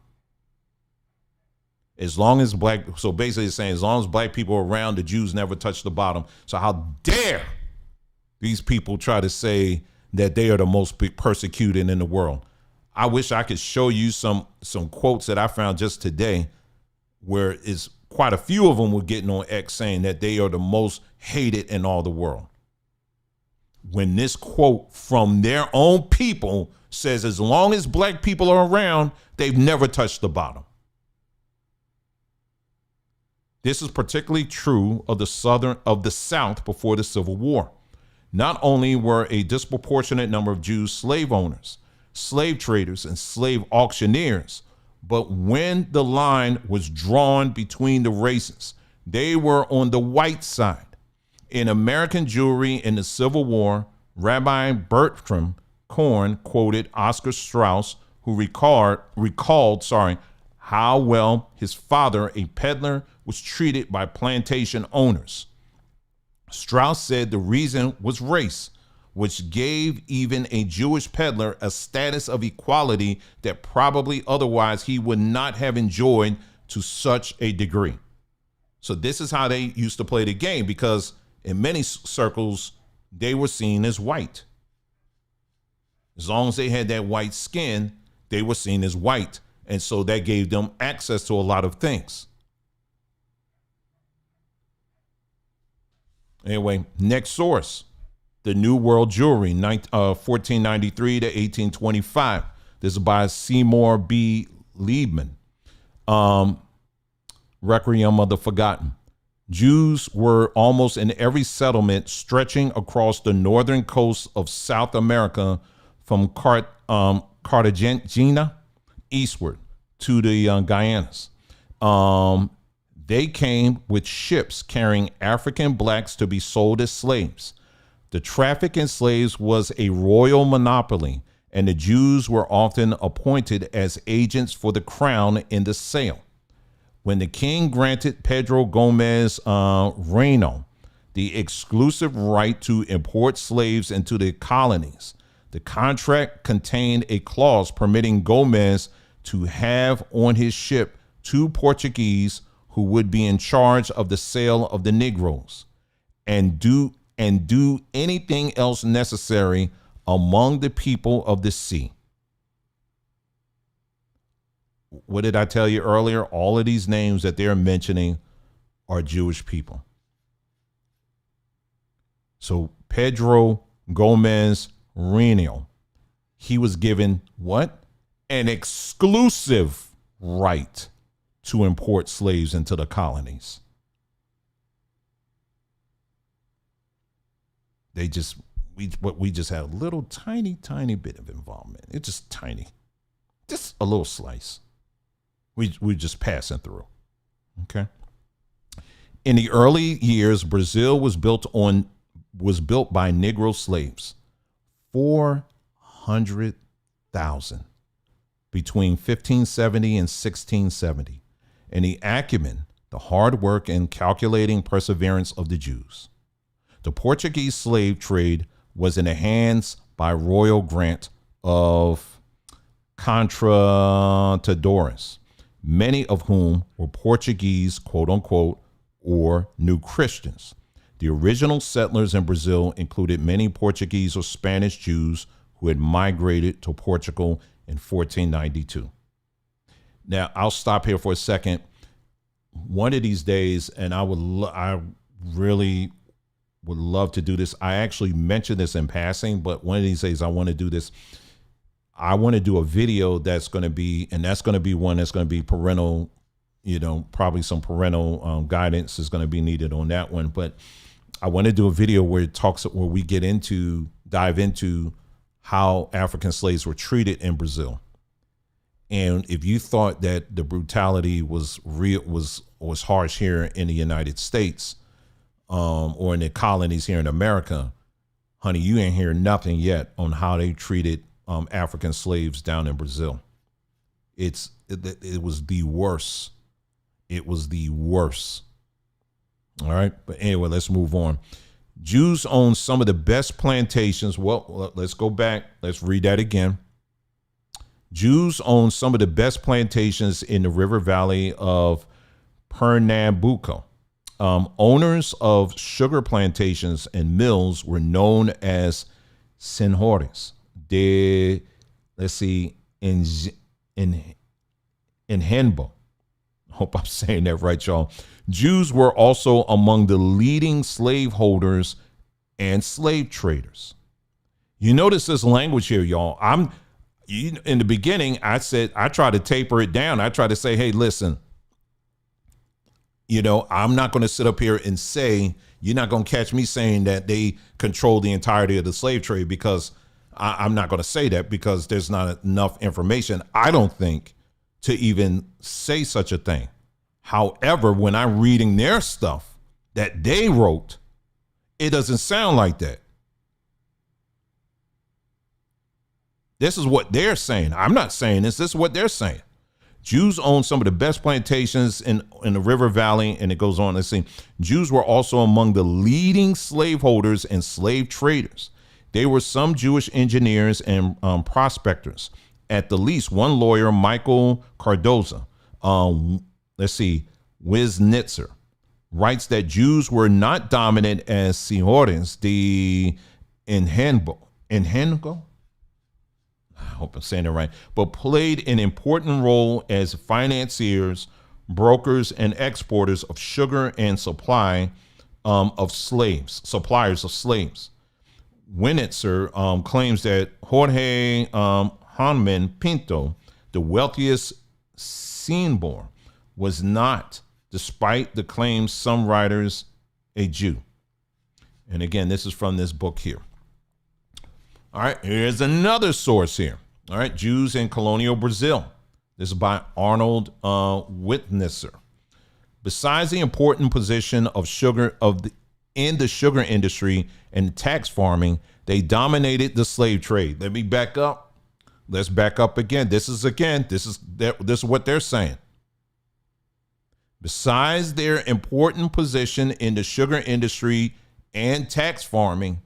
So basically it's saying as long as black people are around, the Jews never touch the bottom. So how dare these people try to say that they are the most persecuted in the world? I wish I could show you some quotes that I found just today where it's quite a few of them were getting on X saying that they are the most hated in all the world. When this quote from their own people says as long as black people are around, they've never touched the bottom. This is particularly true of the South before the Civil War. Not only were a disproportionate number of Jews slave owners, slave traders, and slave auctioneers, but when the line was drawn between the races, they were on the white side. In American Jewry in the Civil War, Rabbi Bertram Korn quoted Oscar Strauss, who recalled how well his father, a peddler, was treated by plantation owners. Strauss said the reason was race, which gave even a Jewish peddler a status of equality that probably otherwise he would not have enjoyed to such a degree. So this is how they used to play the game, because in many circles, they were seen as white. As long as they had that white skin, they were seen as white. And so that gave them access to a lot of things. Anyway, next source, the New World Jewry, 1493 to 1825. This is by Seymour B. Liebman. Requiem of the Forgotten. Jews were almost in every settlement stretching across the northern coast of South America from Cartagena eastward to the Guianas. They came with ships carrying African blacks to be sold as slaves. The traffic in slaves was a royal monopoly, and the Jews were often appointed as agents for the crown in the sale. When the king granted Pedro Gomez Reino the exclusive right to import slaves into the colonies, the contract contained a clause permitting Gomez to have on his ship 2 Portuguese who would be in charge of the sale of the Negroes and do anything else necessary among the people of the sea. What did I tell you earlier? All of these names that they're mentioning are Jewish people. So Pedro Gomez Reino, he was given what? An exclusive right to import slaves into the colonies. We just had a little tiny bit of involvement. It's just tiny, just a little slice. We're just passing through. Okay. In the early years, Brazil was built by Negro slaves, 400,000 between 1570 and 1670, and the acumen, the hard work and calculating perseverance of the Jews. The Portuguese slave trade was in the hands by royal grant of contratadores, many of whom were Portuguese, quote unquote, or New Christians. The original settlers in Brazil included many Portuguese or Spanish Jews who had migrated to Portugal in 1492. Now, I'll stop here for a second. One of these days, and I really would love to do this. I actually mentioned this in passing, but one of these days I want to do this. I want to do a video that's going to be one that's going to be parental, probably some parental guidance is going to be needed on that one. But I want to do a video where we dive into how African slaves were treated in Brazil. And if you thought that the brutality was real, was harsh here in the United States, or in the colonies here in America, honey, you ain't hear nothing yet on how they treated African slaves down in Brazil. It was the worst. It was the worst. All right. But anyway, let's move on. Jews owned some of the best plantations. Well, let's go back. Let's read that again. Jews owned some of the best plantations in the river valley of Pernambuco. Owners of sugar plantations and mills were known as senhores de, Enhenbo. Hope I'm saying that right, y'all. Jews were also among the leading slaveholders and slave traders. You notice this language here, y'all. In the beginning, I said, I try to taper it down. I try to say, hey, listen, I'm not going to sit up here and say, you're not going to catch me saying that they control the entirety of the slave trade, because I'm not going to say that, because there's not enough information, I don't think, to even say such a thing. However, when I'm reading their stuff that they wrote, it doesn't sound like that. This is what they're saying. I'm not saying this. This is what they're saying. Jews owned some of the best plantations in the river valley, and it goes on. Let's see. Jews were also among the leading slaveholders and slave traders. There were some Jewish engineers and prospectors. At the least, one lawyer, Michael Cardoza, Wisnitzer, writes that Jews were not dominant as senhores de Enhenbo. I hope I'm saying it right, but played an important role as financiers, brokers, and exporters of sugar and suppliers of slaves. Winitzer claims that Jorge Hanman Pinto, the wealthiest Seinbor, was not, despite the claims some writers, a Jew. And again, this is from this book here. All right, here's another source here. All right, Jews in colonial Brazil. This is by Arnold Witnesser. Besides the important position of sugar in the sugar industry and tax farming, they dominated the slave trade. Let me back up. Let's back up again. This is what they're saying. Besides their important position in the sugar industry and tax farming,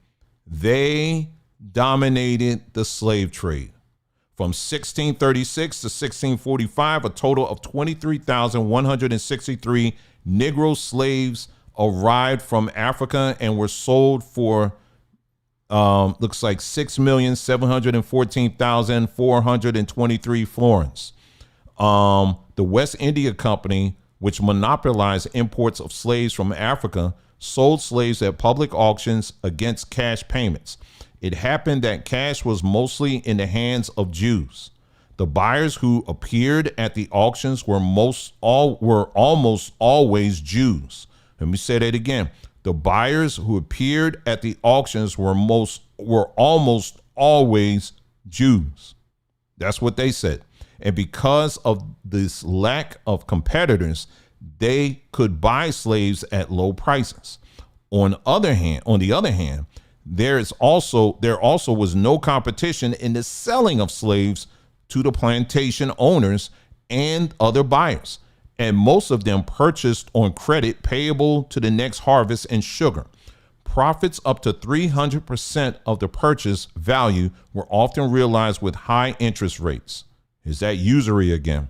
they dominated the slave trade. From 1636 to 1645, a total of 23,163 Negro slaves arrived from Africa and were sold for looks like 6,714,423 florins. The West India Company, which monopolized imports of slaves from Africa, sold slaves at public auctions against cash payments. It happened that cash was mostly in the hands of Jews. The buyers who appeared at the auctions were almost always Jews. Let me say that again. The buyers who appeared at the auctions were almost always Jews. That's what they said. And because of this lack of competitors, they could buy slaves at low prices. On the other hand, there also was no competition in the selling of slaves to the plantation owners and other buyers, and most of them purchased on credit payable to the next harvest in sugar. Profits up to 300% of the purchase value were often realized with high interest rates. Is that usury again?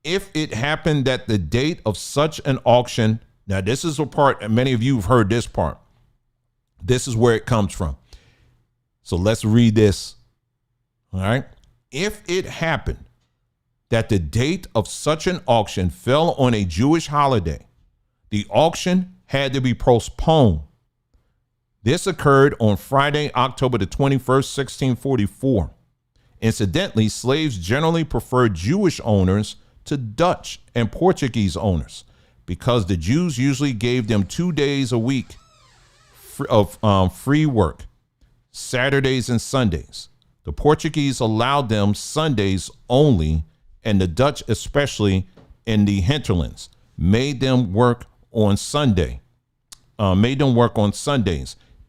If it happened that the date of such an auction, now this is a part, many of you have heard this part. This is where it comes from. So let's read this. All right. If it happened that the date of such an auction fell on a Jewish holiday, the auction had to be postponed. This occurred on Friday, October the 21st, 1644. Incidentally, slaves generally preferred Jewish owners to Dutch and Portuguese owners because the Jews usually gave them 2 days a week of free work. Saturdays and Sundays. The Portuguese allowed them Sundays only, and the Dutch, especially in the hinterlands, made them work on Sundays,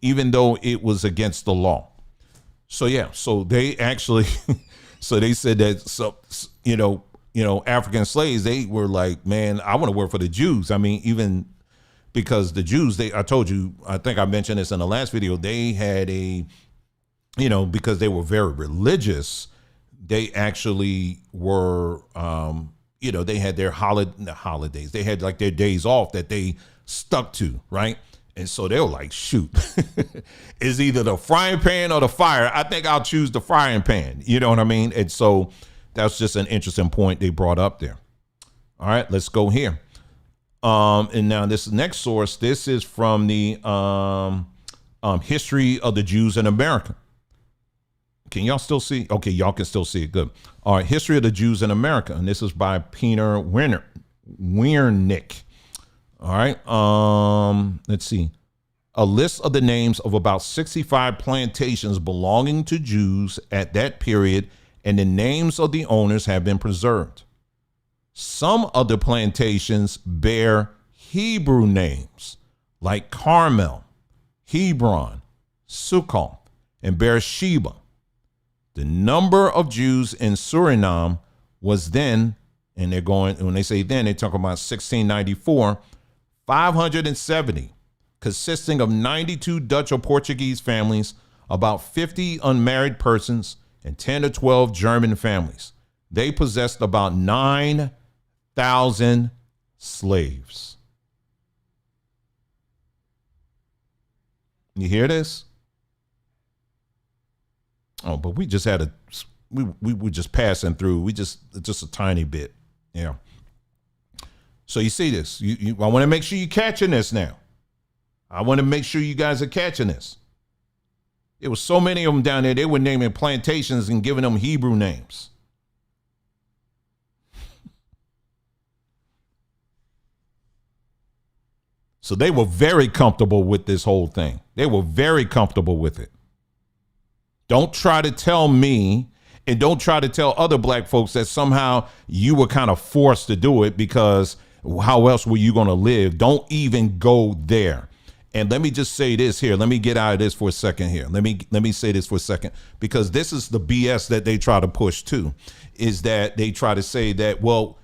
even though it was against the law. So yeah, so they actually, so they said that, so African slaves, they were like, man, I want to work for the Jews. I mean, even because the Jews, I told you, I think I mentioned this in the last video, they had because they were very religious, they actually were, they had their holidays. They had like their days off that they stuck to, right? And so they were like, shoot, it's either the frying pan or the fire. I think I'll choose the frying pan. You know what I mean? And so that's just an interesting point they brought up there. All right, let's go here. And now this next source, this is from the History of the Jews in America. Can y'all still see? Okay, y'all can still see it. Good. All right, History of the Jews in America. And this is by Peter Wiernick. All right. Let's see. A list of the names of about 65 plantations belonging to Jews at that period, and the names of the owners have been preserved. Some of the plantations bear Hebrew names like Carmel, Hebron, Succoth, and Beersheba. The number of Jews in Suriname was then, and they're going, when they say then, they talk about 1694, 570, consisting of 92 Dutch or Portuguese families, about 50 unmarried persons, and 10 to 12 German families. They possessed about 9,000 slaves. You hear this? Oh, but we just had we were just passing through. Just a tiny bit. Yeah. So you see this. I want to make sure you're catching this now. I want to make sure you guys are catching this. There was so many of them down there. They were naming plantations and giving them Hebrew names. So they were very comfortable with this whole thing. They were very comfortable with it. Don't try to tell me, and don't try to tell other black folks that somehow you were kind of forced to do it, because how else were you going to live? Don't even go there. And let me just say this here. Let me get out of this for a second here. Let me say this for a second, because this is the BS that they try to push too, is that they try to say that, well,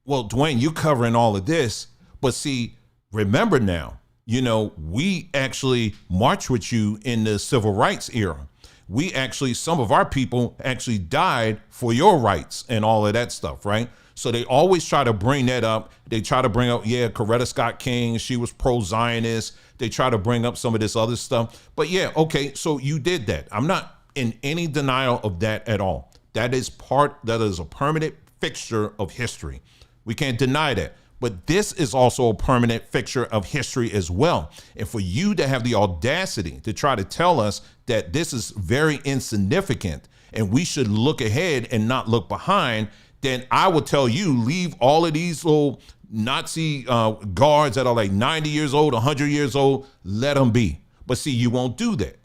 Dwayne, you're covering all of this, but see, remember now, we actually marched with you in the civil rights era. We actually, some of our people actually died for your rights and all of that stuff, right? So they always try to bring that up. They try to bring up, Coretta Scott King, she was pro-Zionist. They try to bring up some of this other stuff. But yeah, okay, so you did that. I'm not in any denial of that at all. That is a permanent fixture of history. We can't deny that. But this is also a permanent fixture of history as well. And for you to have the audacity to try to tell us that this is very insignificant and we should look ahead and not look behind, then I will tell you, leave all of these little Nazi guards that are like 90 years old, 100 years old, let them be. But see, you won't do that.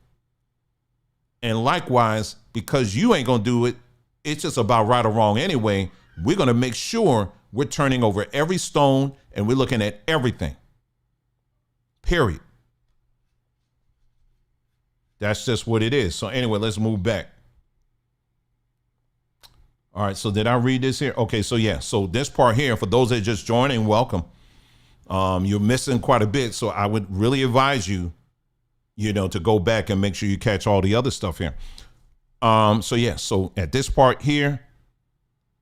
And likewise, because you ain't going to do it, it's just about right or wrong anyway. We're going to make sure we're turning over every stone and we're looking at everything. Period. That's just what it is. So anyway, let's move back. All right, so did I read this here? Okay, so yeah, so this part here, for those that are just joining, welcome. You're missing quite a bit, so I would really advise you, to go back and make sure you catch all the other stuff here. So yeah, so at this part here,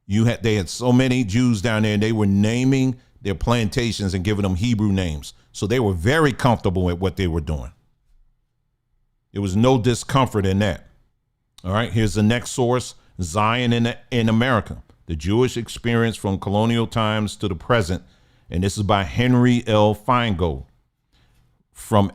they had so many Jews down there, and they were naming their plantations and giving them Hebrew names. So they were very comfortable with what they were doing. There was no discomfort in that. All right, here's the next source, Zion in America, the Jewish experience from colonial times to the present. And this is by Henry L. Feingold. From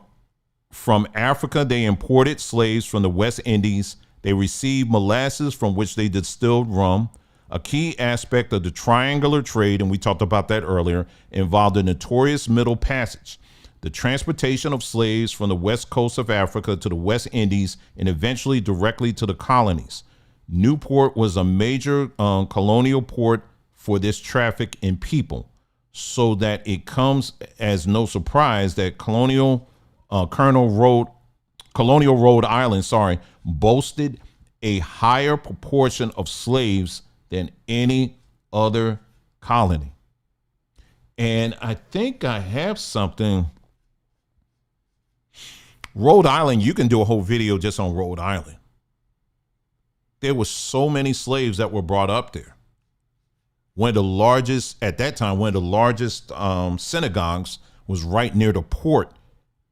Africa, they imported slaves from the West Indies. They received molasses from which they distilled rum. A key aspect of the triangular trade, and we talked about that earlier, involved the notorious Middle Passage. the transportation of slaves from the west coast of Africa to the West Indies and eventually directly to the colonies. Newport was a major colonial port for this traffic in people, so that it comes as no surprise that Colonial Rhode Island, boasted a higher proportion of slaves than any other colony. And I think I have something. Rhode Island, you can do a whole video just on Rhode Island. There were so many slaves that were brought up there. One of the largest, at that time, synagogues was right near the port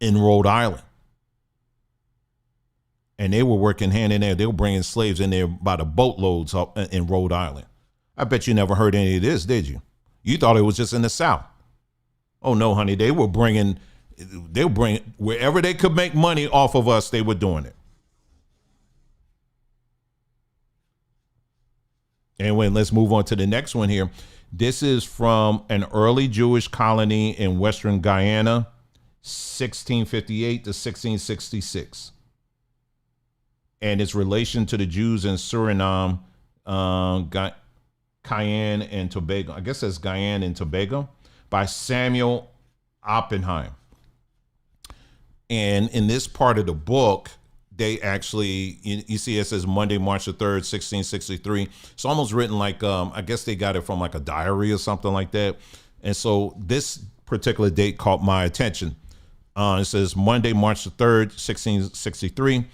in Rhode Island. And they were working hand in hand. They were bringing slaves in there by the boatloads up in Rhode Island. I bet you never heard any of this, did you? You thought it was just in the South. Oh, no, honey. They were bringing wherever they could make money off of us, they were doing it. Anyway, let's move on to the next one here. This is from an early Jewish colony in Western Guyana, 1658 to 1666. And its relation to the Jews in Suriname, Cayenne and Tobago. I guess that's Guyana and Tobago, by Samuel Oppenheim. And in this part of the book, they actually, you see it says Monday, March the 3rd, 1663. It's almost written like, I guess they got it from like a diary or something like that. And so this particular date caught my attention. It says Monday, March the 3rd, 1663.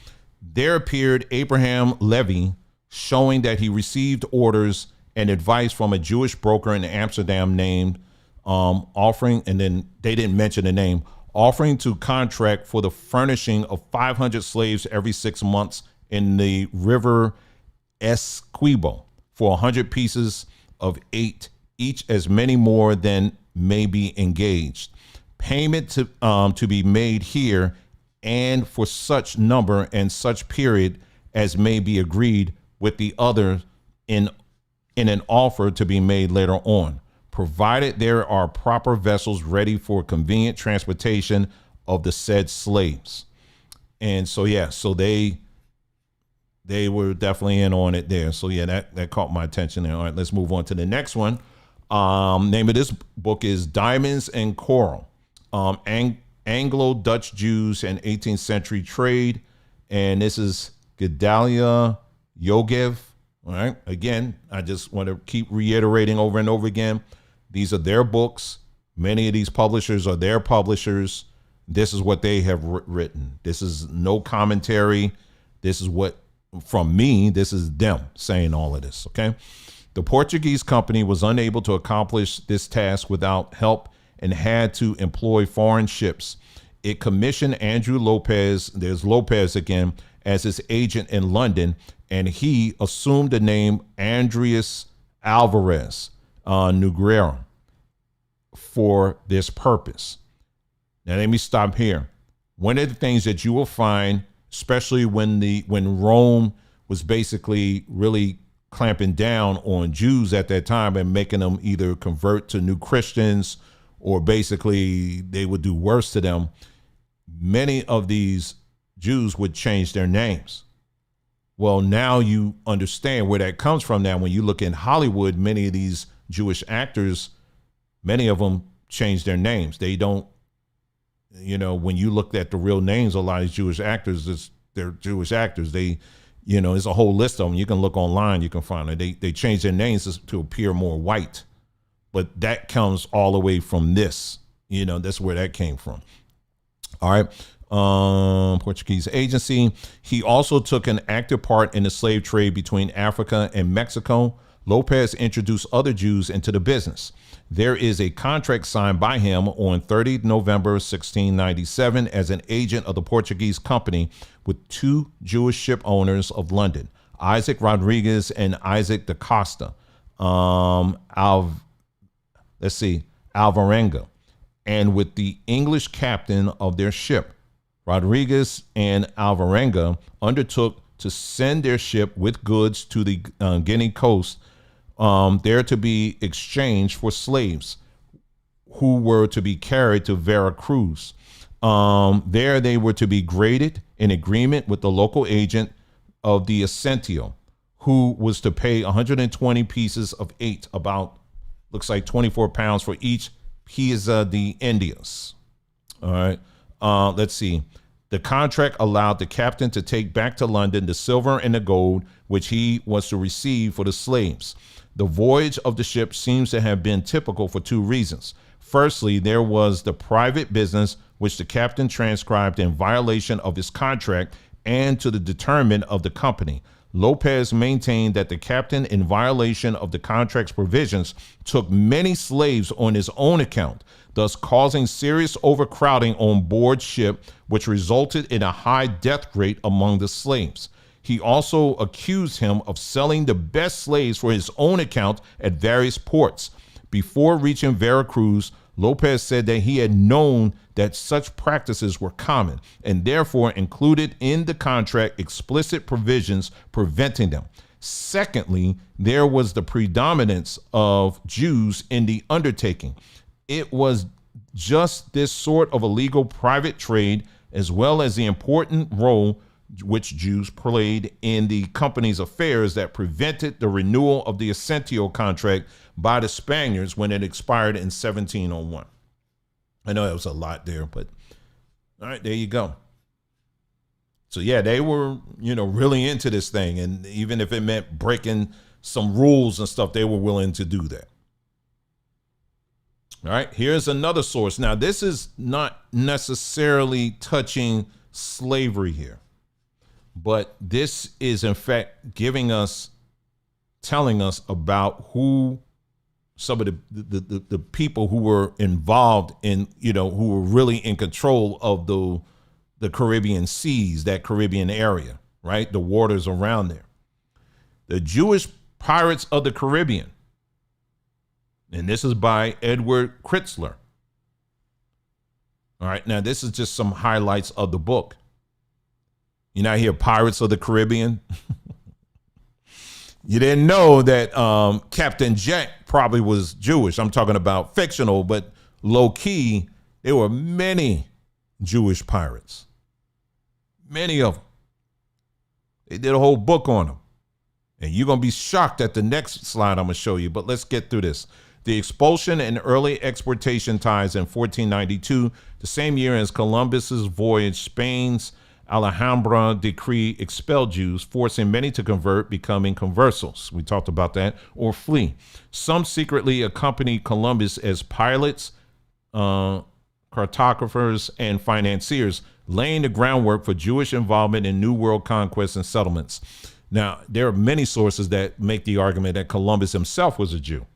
There appeared Abraham Levy, showing that he received orders and advice from a Jewish broker in Amsterdam named offering, and then they didn't mention the name, offering to contract for the furnishing of 500 slaves every 6 months in the river Essequibo for 100 pieces of 8, each as many more than may be engaged. Payment to be made here and for such number and such period as may be agreed with the other in an offer to be made later on, provided there are proper vessels ready for convenient transportation of the said slaves. And so, yeah, so they were definitely in on it there. So yeah, that caught my attention there. All right, let's move on to the next one. Name of this book is Diamonds and Coral, Anglo-Dutch Jews and 18th century trade. And this is Gedalia Yogev. All right. Again, I just want to keep reiterating over and over again. These are their books. Many of these publishers are their publishers. This is what they have written. This is no commentary. This is what, from me, this is them saying all of this. Okay. The Portuguese company was unable to accomplish this task without help and had to employ foreign ships. It commissioned Andrew Lopez, there's Lopez again, as its agent in London, and he assumed the name Andreas Alvarez Nogueira for this purpose. Now let me stop here. One of the things that you will find, especially when Rome was basically really clamping down on Jews at that time and making them either convert to new Christians or basically they would do worse to them, many of these Jews would change their names. Well, now you understand where that comes from. Now, when you look in Hollywood, many of these Jewish actors, many of them change their names. They don't, when you look at the real names of a lot of these Jewish actors, they're Jewish actors. They, there's a whole list of them. You can look online, you can find it. They change their names to appear more white. But that comes all the way from this. That's where that came from. All right. Portuguese agency. He also took an active part in the slave trade between Africa and Mexico. Lopez introduced other Jews into the business. There is a contract signed by him on 30 November 1697 as an agent of the Portuguese company with 2 Jewish ship owners of London, Isaac Rodriguez and Isaac da Costa. Alvarenga, and with the English captain of their ship. Rodriguez and Alvarenga undertook to send their ship with goods to the Guinea coast, there to be exchanged for slaves. who were to be carried to Veracruz. There they were to be graded in agreement with the local agent of the Ascencio, who was to pay 120 pieces of 8, about, looks like 24 pounds for each pieza de Indias. All right. Let's see. The contract allowed the captain to take back to London the silver and the gold, which he was to receive for the slaves. The voyage of the ship seems to have been typical for 2 reasons. Firstly, there was the private business, which the captain transcribed in violation of his contract and to the detriment of the company. Lopez maintained that the captain, in violation of the contract's provisions, took many slaves on his own account, thus causing serious overcrowding on board ship, which resulted in a high death rate among the slaves. He also accused him of selling the best slaves for his own account at various ports. Before reaching Veracruz, Lopez said that he had known that such practices were common and therefore included in the contract explicit provisions preventing them. Secondly, there was the predominance of Jews in the undertaking. It was just this sort of illegal private trade, as well as the important role which Jews played in the company's affairs, that prevented the renewal of the Ascencio contract by the Spaniards when it expired in 1701. I know that was a lot there, but all right, there you go. So yeah, they were, really into this thing. And even if it meant breaking some rules and stuff, they were willing to do that. All right, here's another source. Now, this is not necessarily touching slavery here, but this is in fact telling us about who some of the people who were involved in, who were really in control of the Caribbean seas, that Caribbean area, right? The waters around there. The Jewish Pirates of the Caribbean. And this is by Edward Kritzler. All right, now this is just some highlights of the book. You now hear Pirates of the Caribbean. You didn't know that Captain Jack probably was Jewish. I'm talking about fictional, but low key, there were many Jewish pirates. Many of them. They did a whole book on them. And you're going to be shocked at the next slide I'm going to show you, but let's get through this. The expulsion and early exportation ties in 1492, the same year as Columbus's voyage, Spain's Alhambra decree expelled Jews, forcing many to convert, becoming conversos. We talked about that, or flee. Some secretly accompanied Columbus as pilots, cartographers, and financiers, laying the groundwork for Jewish involvement in New World conquests and settlements. Now, there are many sources that make the argument that Columbus himself was a Jew.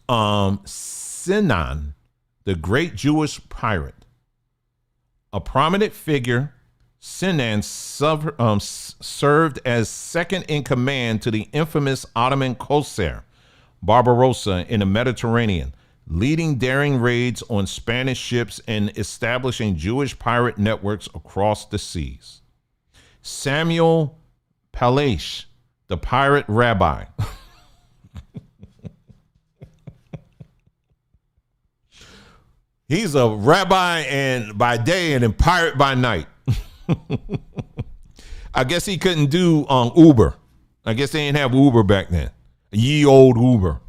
Sinan, the great Jewish pirate, a prominent figure, Sinan served as second in command to the infamous Ottoman corsair Barbarossa in the Mediterranean, leading daring raids on Spanish ships and establishing Jewish pirate networks across the seas. Samuel Palaish, the pirate rabbi. He's a rabbi and by day and a pirate by night. I guess he couldn't do Uber. I guess they didn't have Uber back then. Ye old Uber.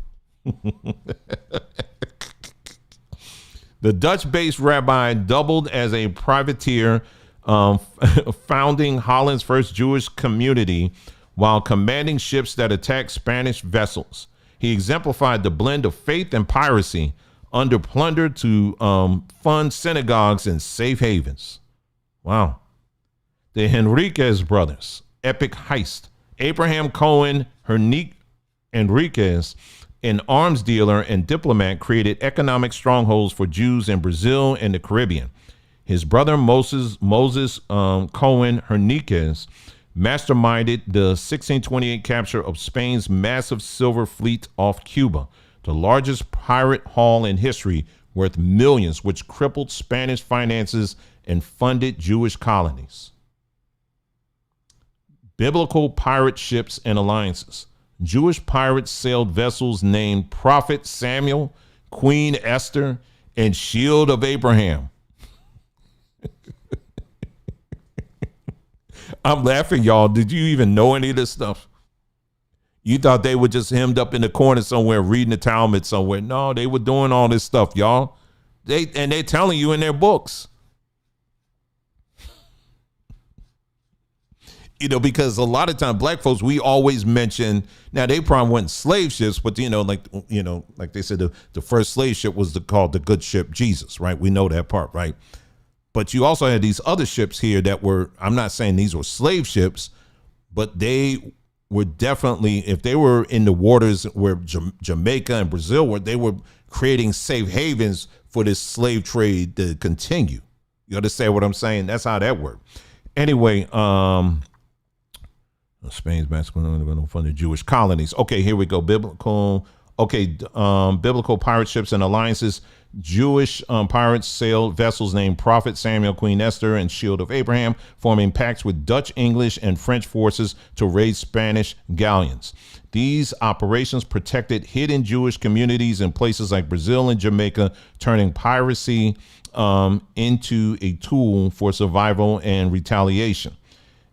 The Dutch-based rabbi doubled as a privateer, founding Holland's first Jewish community while commanding ships that attacked Spanish vessels. He exemplified the blend of faith and piracy, under plunder to fund synagogues and safe havens. Wow. The Henriquez brothers, epic heist. Abraham Cohen Henriquez, an arms dealer and diplomat, created economic strongholds for Jews in Brazil and the Caribbean. His brother Moses Cohen Henriquez masterminded the 1628 capture of Spain's massive silver fleet off Cuba, the largest pirate haul in history, worth millions, which crippled Spanish finances and funded Jewish colonies. Biblical pirate ships and alliances. Jewish pirates sailed vessels named Prophet Samuel, Queen Esther, and Shield of Abraham. I'm laughing, y'all. Did you even know any of this stuff? You thought they were just hemmed up in the corner somewhere reading the Talmud somewhere. No, they were doing all this stuff, y'all. They're telling you in their books. You know, because a lot of times black folks, we always mention, now they probably weren't slave ships, but like they said, the first slave ship was called the good ship Jesus, right? We know that part, right? But you also had these other ships here that were, I'm not saying these were slave ships, but they were definitely, if they were in the waters where Jamaica and Brazil were, they were creating safe havens for this slave trade to continue. You understand what I'm saying? That's how that worked. Anyway, Spain's masculine from the Jewish colonies. Okay, here we go. Biblical pirate ships and alliances. Jewish pirates sailed vessels named Prophet Samuel, Queen Esther, and Shield of Abraham, forming pacts with Dutch, English, and French forces to raid Spanish galleons. These operations protected hidden Jewish communities in places like Brazil and Jamaica, turning piracy into a tool for survival and retaliation.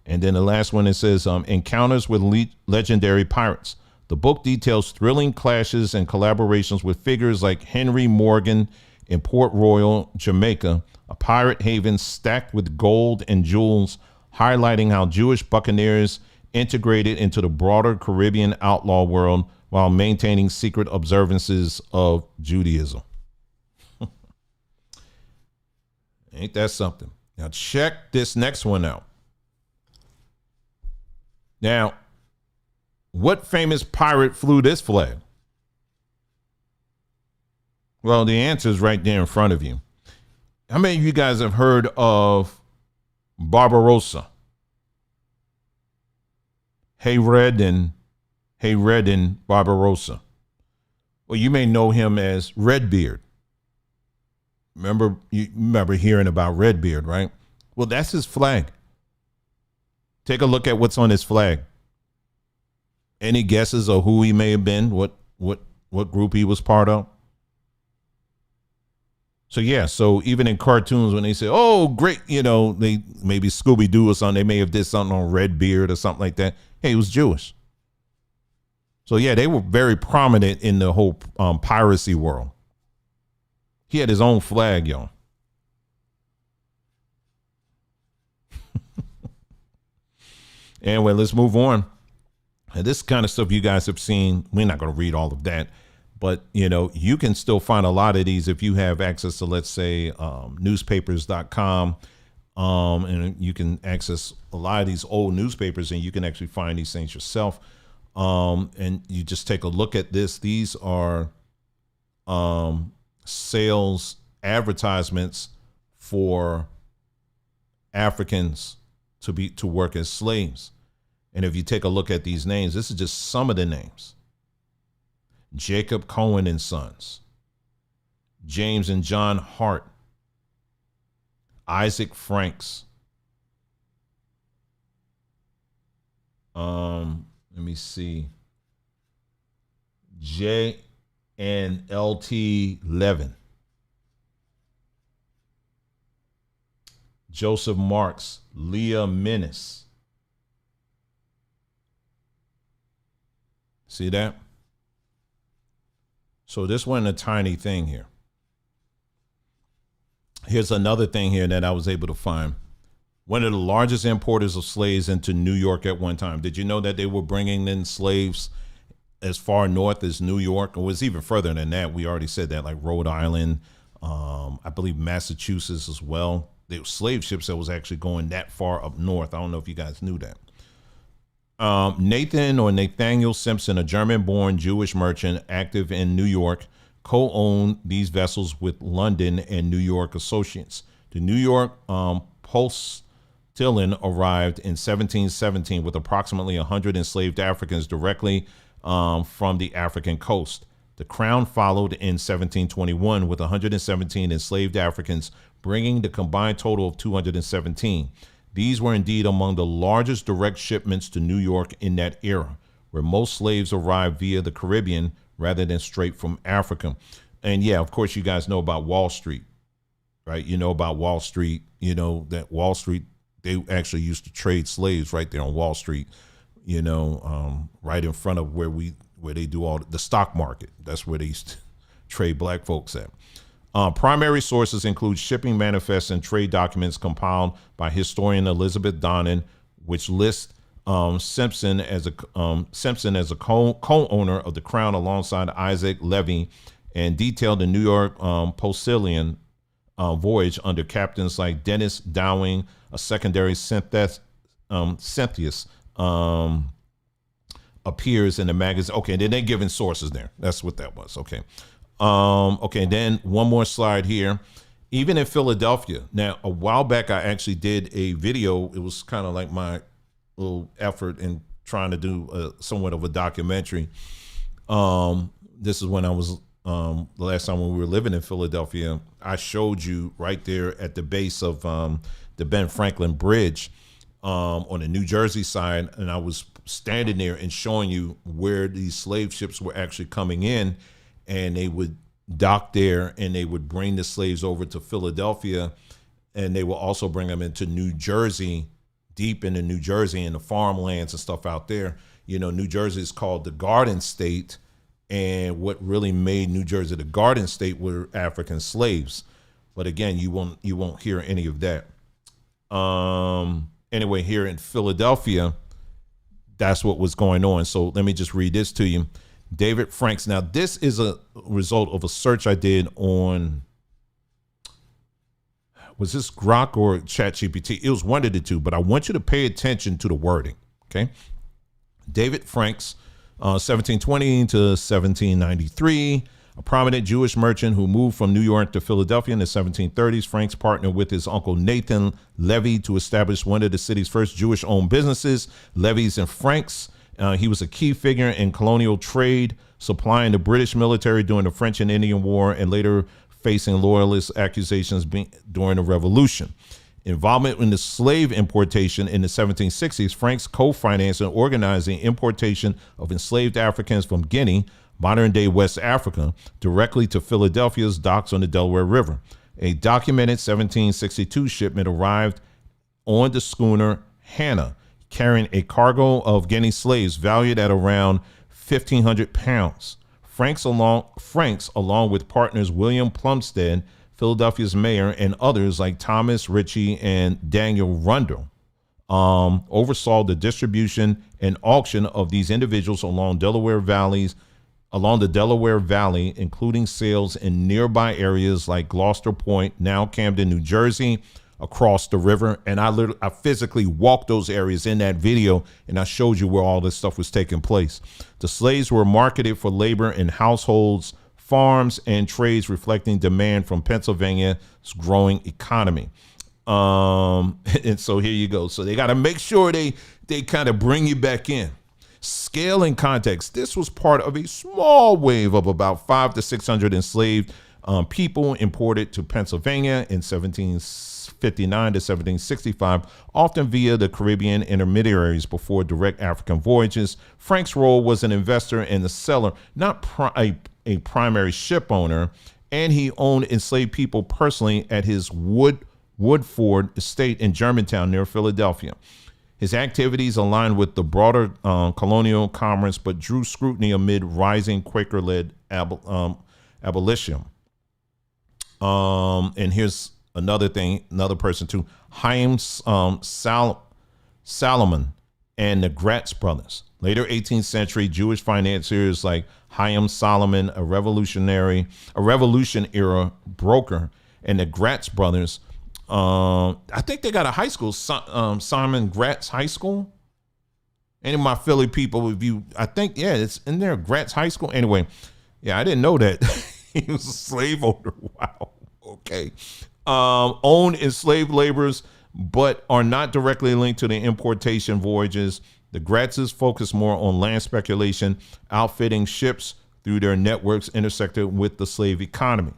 And then the last one, it says encounters with legendary pirates. The book details thrilling clashes and collaborations with figures like Henry Morgan in Port Royal, Jamaica, a pirate haven stacked with gold and jewels, highlighting how Jewish buccaneers integrated into the broader Caribbean outlaw world while maintaining secret observances of Judaism. Ain't that something? Now check this next one out. Now, what famous pirate flew this flag? Well, the answer is right there in front of you. How many of you guys have heard of Barbarossa? Hayreddin Barbarossa. Well, you may know him as Redbeard. You remember hearing about Redbeard, right? Well, that's his flag. Take a look at what's on his flag. Any guesses of who he may have been? What group he was part of? So yeah, so even in cartoons when they say, "Oh, great," they maybe Scooby-Doo or something, they may have did something on Redbeard or something like that. Hey, he was Jewish. So yeah, they were very prominent in the whole piracy world. He had his own flag, y'all. Anyway, let's move on. And this kind of stuff you guys have seen. We're not going to read all of that, but you can still find a lot of these if you have access to, let's say, newspapers.com. And you can access a lot of these old newspapers and you can actually find these things yourself. And you just take a look at this. These are sales advertisements for Africans to work as slaves. And if you take a look at these names, this is just some of the names. Jacob Cohen and Sons, James and John Hart, Isaac Franks. Let me see. J and LT Levin. Joseph Marks, Leah Menace. See that? So this wasn't a tiny thing here. Here's another thing here that I was able to find. One of the largest importers of slaves into New York at one time. Did you know that they were bringing in slaves as far north as New York? Or was even further than that. We already said that, like Rhode Island, I believe Massachusetts as well. There were slave ships that was actually going that far up north. I don't know if you guys knew that. Nathaniel Simpson, a German-born Jewish merchant active in New York, co-owned these vessels with London and New York associates. The New York Postillon arrived in 1717 with approximately 100 enslaved Africans directly from the African coast. The Crown followed in 1721 with 117 enslaved Africans, bringing the combined total of 217. These were indeed among the largest direct shipments to New York in that era, where most slaves arrived via the Caribbean rather than straight from Africa. And yeah, of course, you guys know about Wall Street, right? You know about Wall Street. You know that Wall Street, they actually used to trade slaves right there on Wall Street. Right in front of where they do all the stock market. That's where they used to trade black folks at. Primary sources include shipping manifests and trade documents compiled by historian Elizabeth Donnan, which lists Simpson as a co-owner of the Crown alongside Isaac Levy, and detailed the New York Postilion voyage under captains like Dennis Dowling, a secondary Cynthius appears in the magazine. Okay, then they're giving sources there. That's what that was. Okay. Okay, then one more slide here. Even in Philadelphia. Now, a while back, I actually did a video. It was kind of like my little effort in trying to do somewhat of a documentary. This is when I was, the last time when we were living in Philadelphia, I showed you right there at the base of the Ben Franklin Bridge on the New Jersey side, and I was standing there and showing you where these slave ships were actually coming in, and they would dock there and they would bring the slaves over to Philadelphia, and they will also bring them into New Jersey, deep into New Jersey and the farmlands and stuff out there. New Jersey is called the Garden State, and what really made New Jersey the Garden State were African slaves. But again, you won't hear any of that. Anyway, here in Philadelphia, that's what was going on. So let me just read this to you. David Franks. Now, this is a result of a search I did on, was this Grok or ChatGPT? It was one of the two, but I want you to pay attention to the wording, okay? David Franks, 1720 to 1793, a prominent Jewish merchant who moved from New York to Philadelphia in the 1730s. Franks partnered with his uncle Nathan Levy to establish one of the city's first Jewish-owned businesses, Levy's and Franks. He was a key figure in colonial trade, supplying the British military during the French and Indian War, and later facing loyalist accusations during the Revolution. Involvement in the slave importation in the 1760s, Franks co-financed and organized the importation of enslaved Africans from Guinea, modern-day West Africa, directly to Philadelphia's docks on the Delaware River. A documented 1762 shipment arrived on the schooner Hannah, carrying a cargo of Guinea slaves valued at around 1,500 pounds. Franks, along with partners William Plumstead, Philadelphia's mayor, and others like Thomas Ritchie and Daniel Rundle, oversaw the distribution and auction of these individuals along the Delaware Valley, including sales in nearby areas like Gloucester Point, now Camden, New Jersey, across the river. And I physically walked those areas in that video, and I showed you where all this stuff was taking place. The slaves were marketed for labor in households, farms, and trades, reflecting demand from Pennsylvania's growing economy. And so here you go. So they got to make sure they kind of bring you back in. Scale and context. This was part of a small wave of about 500 to 600 enslaved people imported to Pennsylvania in 1759 to 1765, often via the Caribbean intermediaries before direct African voyages. Frank's role was an investor and a seller, not a primary ship owner, and he owned enslaved people personally at his Woodford estate in Germantown near Philadelphia. His activities aligned with the broader colonial commerce, but drew scrutiny amid rising Quaker-led abolition. And here's another person too, Chaim Salomon and the Gratz brothers. Later 18th century Jewish financiers like Chaim Salomon, a Revolution era broker, and the Gratz brothers. I think they got a high school, Simon Gratz High School. Any of my Philly people, it's in there, Gratz High School. Anyway, yeah, I didn't know that. He was a slave owner. Wow. Okay. Owned enslaved laborers, but are not directly linked to the importation voyages. The Gratzes focus more on land speculation, outfitting ships through their networks intersected with the slave economy.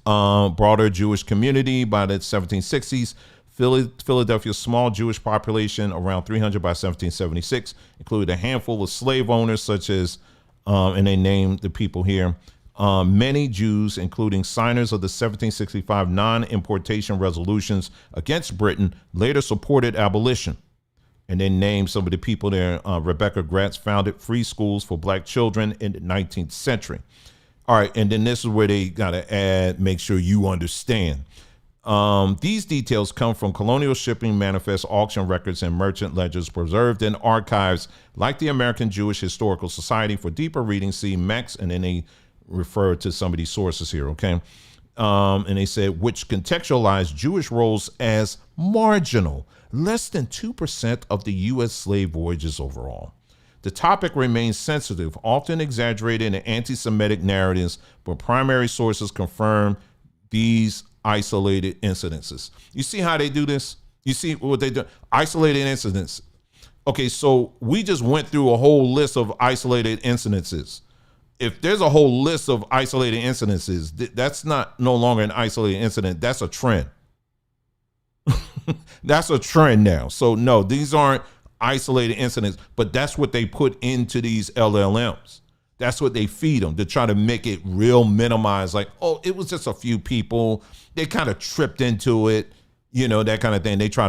Broader Jewish community by the 1760s. Philadelphia's small Jewish population, around 300 by 1776, included a handful of slave owners such as, and they named the people here, Many Jews, including signers of the 1765 non-importation resolutions against Britain, later supported abolition. And then named some of the people there. Rebecca Gratz founded free schools for black children in the 19th century. All right, and then this is where they got to add, make sure you understand. These details come from colonial shipping manifest, auction records, and merchant ledgers preserved in archives like the American Jewish Historical Society. For deeper reading, see Max, and then they refer to some of these sources here, okay? And they said, which contextualize Jewish roles as marginal, less than 2% of the U.S. slave voyages overall. The topic remains sensitive, often exaggerated in anti-Semitic narratives, but primary sources confirm these isolated incidences. You see how they do this? You see what they do? Isolated incidents. Okay, so we just went through a whole list of isolated incidences. If there's a whole list of isolated incidences, that's not no longer an isolated incident. That's a trend. That's a trend now. So no, these aren't isolated incidents, but that's what they put into these LLMs. That's what they feed them to try to make it real minimized. Like, oh, it was just a few people. They kind of tripped into it, you know, that kind of thing. They try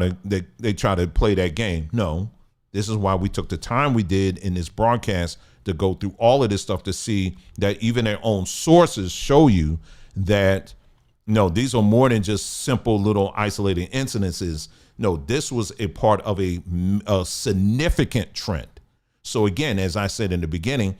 to play that game. No, this is why we took the time we did in this broadcast to go through all of this stuff to see that even their own sources show you that, no, these are more than just simple little isolated incidences. No, this was a part of a significant trend. So again, as I said in the beginning,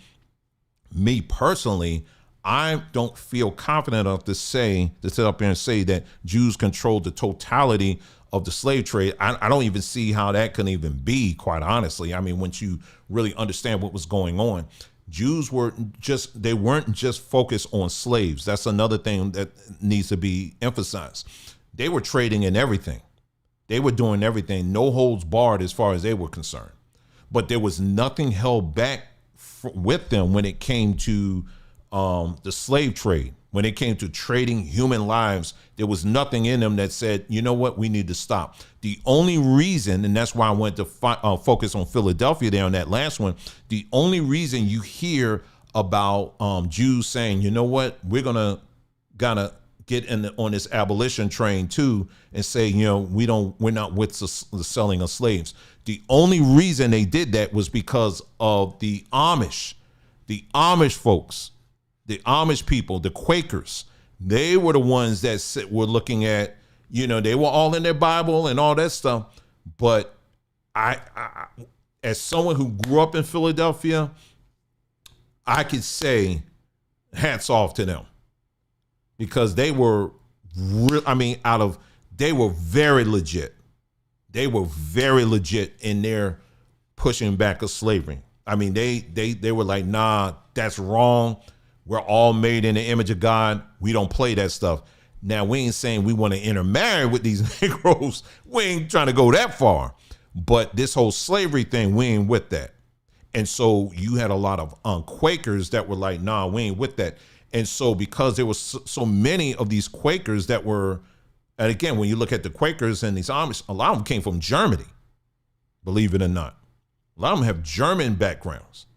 me personally, I don't feel confident enough to sit up here and say that Jews controlled the totality of the slave trade. I don't even see how that can even be, quite honestly. I mean, once you really understand what was going on, Jews weren't just focused on slaves. That's another thing that needs to be emphasized. They were trading in everything. They were doing everything, no holds barred as far as they were concerned. But there was nothing held back with them when it came to the slave trade. When it came to trading human lives, there was nothing in them that said, you know what, we need to stop. The only reason, and that's why I went to focus on Philadelphia there on that last one, the only reason you hear about Jews saying, you know what, we're gonna get on this abolition train too, and say, you know, we're not with the selling of slaves. The only reason they did that was because of the Amish folks, the Amish people, the Quakers. They were the ones that were looking at, you know, they were all in their Bible and all that stuff. But I as someone who grew up in Philadelphia, I could say hats off to them, because they were they were very legit. They were very legit in their pushing back of slavery. I mean, they were like, nah, that's wrong. We're all made in the image of God. We don't play that stuff. Now, we ain't saying we want to intermarry with these Negroes. We ain't trying to go that far. But this whole slavery thing, we ain't with that. And so you had a lot of Quakers that were like, nah, we ain't with that. And so because there was so many of these Quakers that were, and again, when you look at the Quakers and these Amish, a lot of them came from Germany, believe it or not. A lot of them have German backgrounds.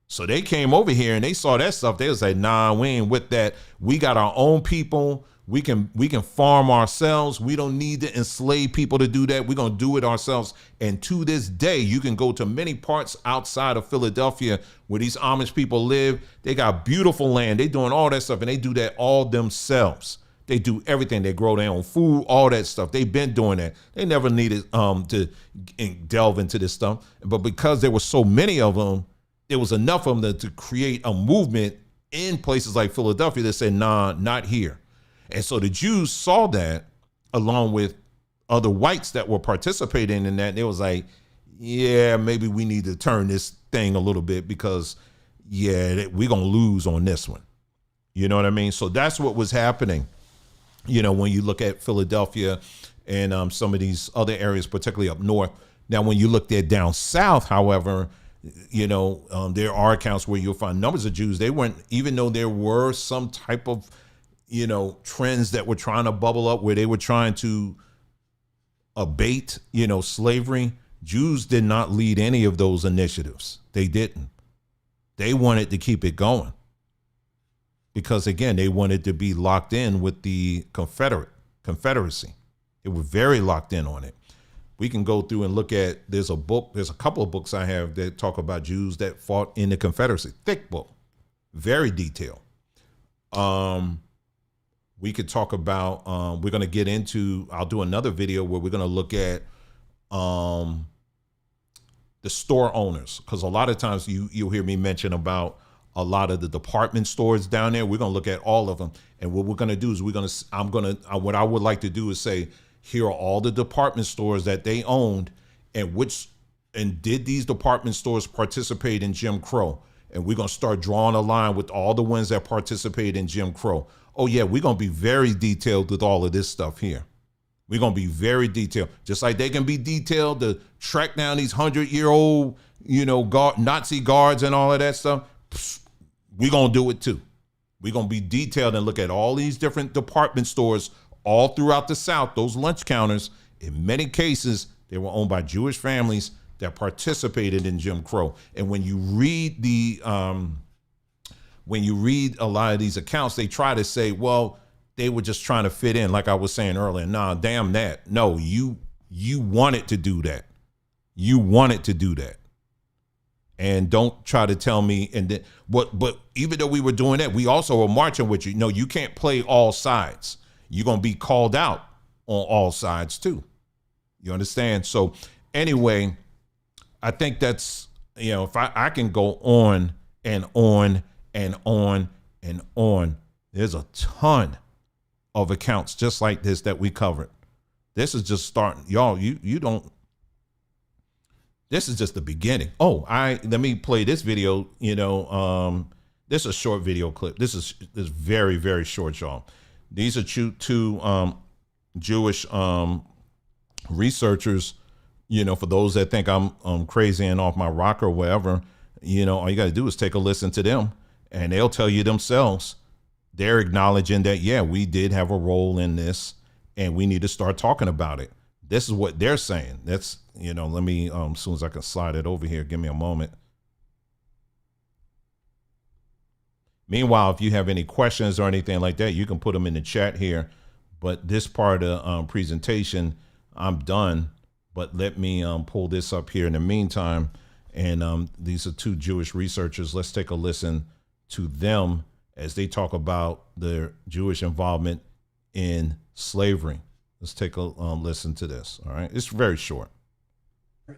So they came over here and they saw that stuff. They was like, nah, we ain't with that. We got our own people. We can farm ourselves. We don't need to enslave people to do that. We're going to do it ourselves. And to this day, you can go to many parts outside of Philadelphia where these Amish people live. They got beautiful land. They doing all that stuff, and they do that all themselves. They do everything. They grow their own food, all that stuff. They've been doing that. They never needed to delve into this stuff. But because there were so many of them, there was enough of them to create a movement in places like Philadelphia that said, nah, not here. And so the Jews saw that, along with other whites that were participating in that. They was like, yeah, maybe we need to turn this thing a little bit, because, yeah, we're going to lose on this one. You know what I mean? So that's what was happening. You know, when you look at Philadelphia and some of these other areas, particularly up north. Now, when you look there down south, however, you know, there are accounts where you'll find numbers of Jews. They weren't, even though there were some type of, you know, trends that were trying to bubble up where they were trying to abate, you know, slavery. Jews did not lead any of those initiatives. They didn't. They wanted to keep it going. because again, they wanted to be locked in with the Confederacy. They were very locked in on it. We can go through and look at, there's a couple of books I have that talk about Jews that fought in the Confederacy. Thick book, very detailed. We could talk about, we're going to get into, I'll do another video where we're going to look at the store owners, because a lot of times you'll hear me mention about a lot of the department stores down there. We're going to look at all of them. And what we're going to do is what I would like to do is say, here are all the department stores that they owned, and did these department stores participate in Jim Crow? And we're going to start drawing a line with all the ones that participate in Jim Crow. Oh yeah, we're going to be very detailed with all of this stuff here. We're going to be very detailed. Just like they can be detailed to track down these 100-year-old, Nazi guards and all of that stuff. We're going to do it too. We're going to be detailed and look at all these different department stores all throughout the South. Those lunch counters, in many cases, they were owned by Jewish families that participated in Jim Crow. And when you read a lot of these accounts, they try to say, well, they were just trying to fit in, like I was saying earlier. Nah, damn that. No, you wanted to do that. You wanted to do that. And don't try to tell me, but even though we were doing that, we also were marching with you. No, you can't play all sides. You're going to be called out on all sides too. You understand? So anyway, I think that's, if I can go on and on and on and on, there's a ton of accounts just like this that we covered. This is just starting. Y'all, you don't, this is just the beginning. Oh, let me play this video. This is a short video clip. This is very, very short, y'all. These are two Jewish researchers. For those that think I'm crazy and off my rocker or whatever, all you got to do is take a listen to them, and they'll tell you themselves. They're acknowledging that, yeah, we did have a role in this, and we need to start talking about it. This is what they're saying. That's, let me, as soon as I can slide it over here, give me a moment. Meanwhile, if you have any questions or anything like that, you can put them in the chat here. But this part of presentation, I'm done. But let me pull this up here in the meantime. And these are two Jewish researchers. Let's take a listen to them as they talk about their Jewish involvement in slavery. Let's take a listen to this. All right, it's very short.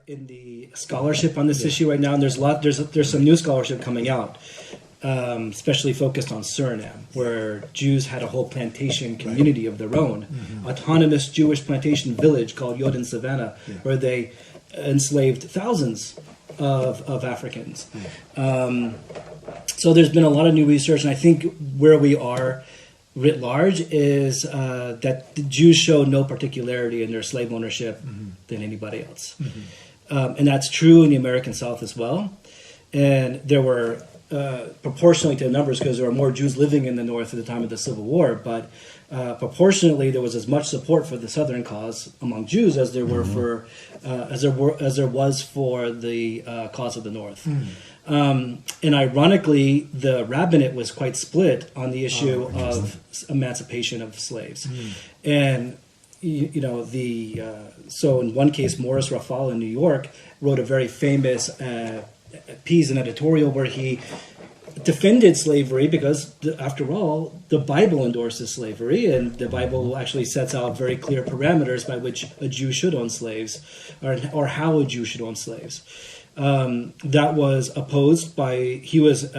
In the scholarship on this issue right now, and there's some new scholarship coming out, especially focused on Suriname, where Jews had a whole plantation community of their own, autonomous Jewish plantation village called Yodin Savannah, where they enslaved thousands of Africans. So there's been a lot of new research, and I think where we are writ large is that the Jews show no particularity in their slave ownership than anybody else. And that's true in the American South as well. And there were, proportionally to the numbers, because there were more Jews living in the North at the time of the Civil War, but proportionately there was as much support for the Southern cause among Jews as there were for as there was for the cause of the North. And ironically, the rabbinate was quite split on the issue of emancipation of slaves. And so in one case, Morris Raphael in New York wrote a very famous piece, an editorial, where he defended slavery because, after all, the Bible endorses slavery, and the Bible actually sets out very clear parameters by which a Jew should own slaves, or how a Jew should own slaves. That was opposed by, he was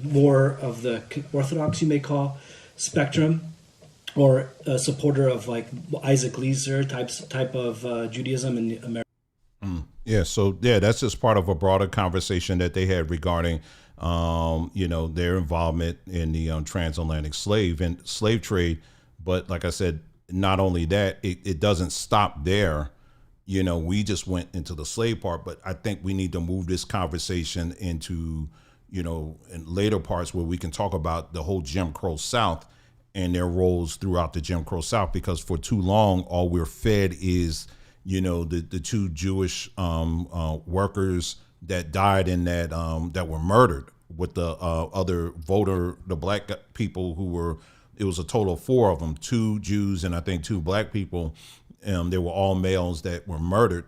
more of the Orthodox, you may call, spectrum, or a supporter of like Isaac Leeser type of Judaism in America. Yeah, so that's just part of a broader conversation that they had regarding, their involvement in the transatlantic slave trade. But like I said, not only that, it doesn't stop there. We just went into the slave part, but I think we need to move this conversation into, in later parts where we can talk about the whole Jim Crow South and their roles throughout the Jim Crow South, because for too long, all we're fed is, the two Jewish workers that died in that were murdered with the other voter, the black people who were. It was a total of 4 of them, 2 Jews and I think 2 black people. They were all males that were murdered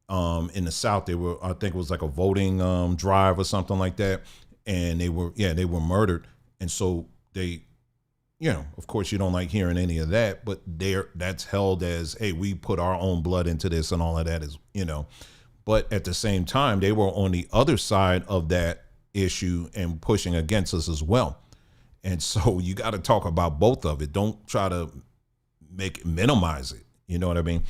in the South. They were, I think it was like a voting drive or something like that. And they were murdered. And so they, of course you don't like hearing any of that, but that's held as, hey, we put our own blood into this and all of that is, but at the same time, they were on the other side of that issue and pushing against us as well. And so you got to talk about both of it. Don't try to minimize it. You know what I mean?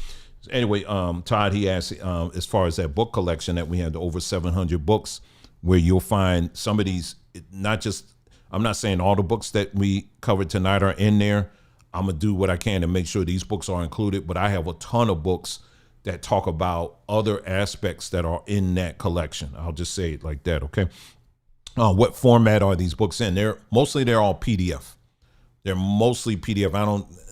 Anyway, Todd, he asked, as far as that book collection that we had, over 700 books, where you'll find some of these, not just, I'm not saying all the books that we covered tonight are in there. I'm going to do what I can to make sure these books are included, but I have a ton of books that talk about other aspects that are in that collection. I'll just say it like that, okay? What format are these books in? They're all PDF. They're mostly PDF.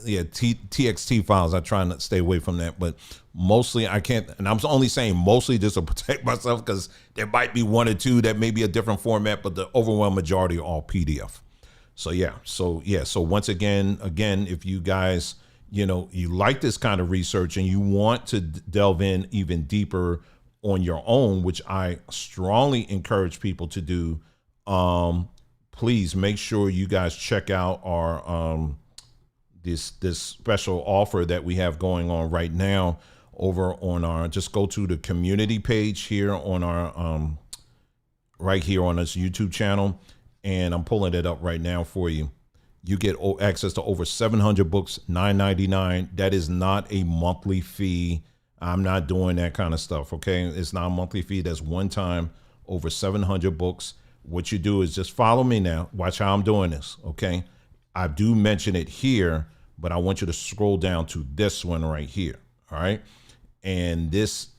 TXT files. I try not to stay away from that, but mostly I can't. And I'm only saying mostly just to protect myself because there might be 1 or 2 that may be a different format, but the overwhelming majority are all PDF. So yeah. So once again, if you guys, you like this kind of research and you want to delve in even deeper on your own, which I strongly encourage people to do, please make sure you guys check out our this special offer that we have going on right now over on our, just go to the community page here on our right here on this YouTube channel, and I'm pulling it up right now for you. You get access to over 700 books, $9.99. That is not a monthly fee. I'm not doing that kind of stuff, okay? It's not a monthly fee. That's one time, over 700 books. What you do is just follow me now. Watch how I'm doing this, okay? I do mention it here, but I want you to scroll down to this one right here, all right? And this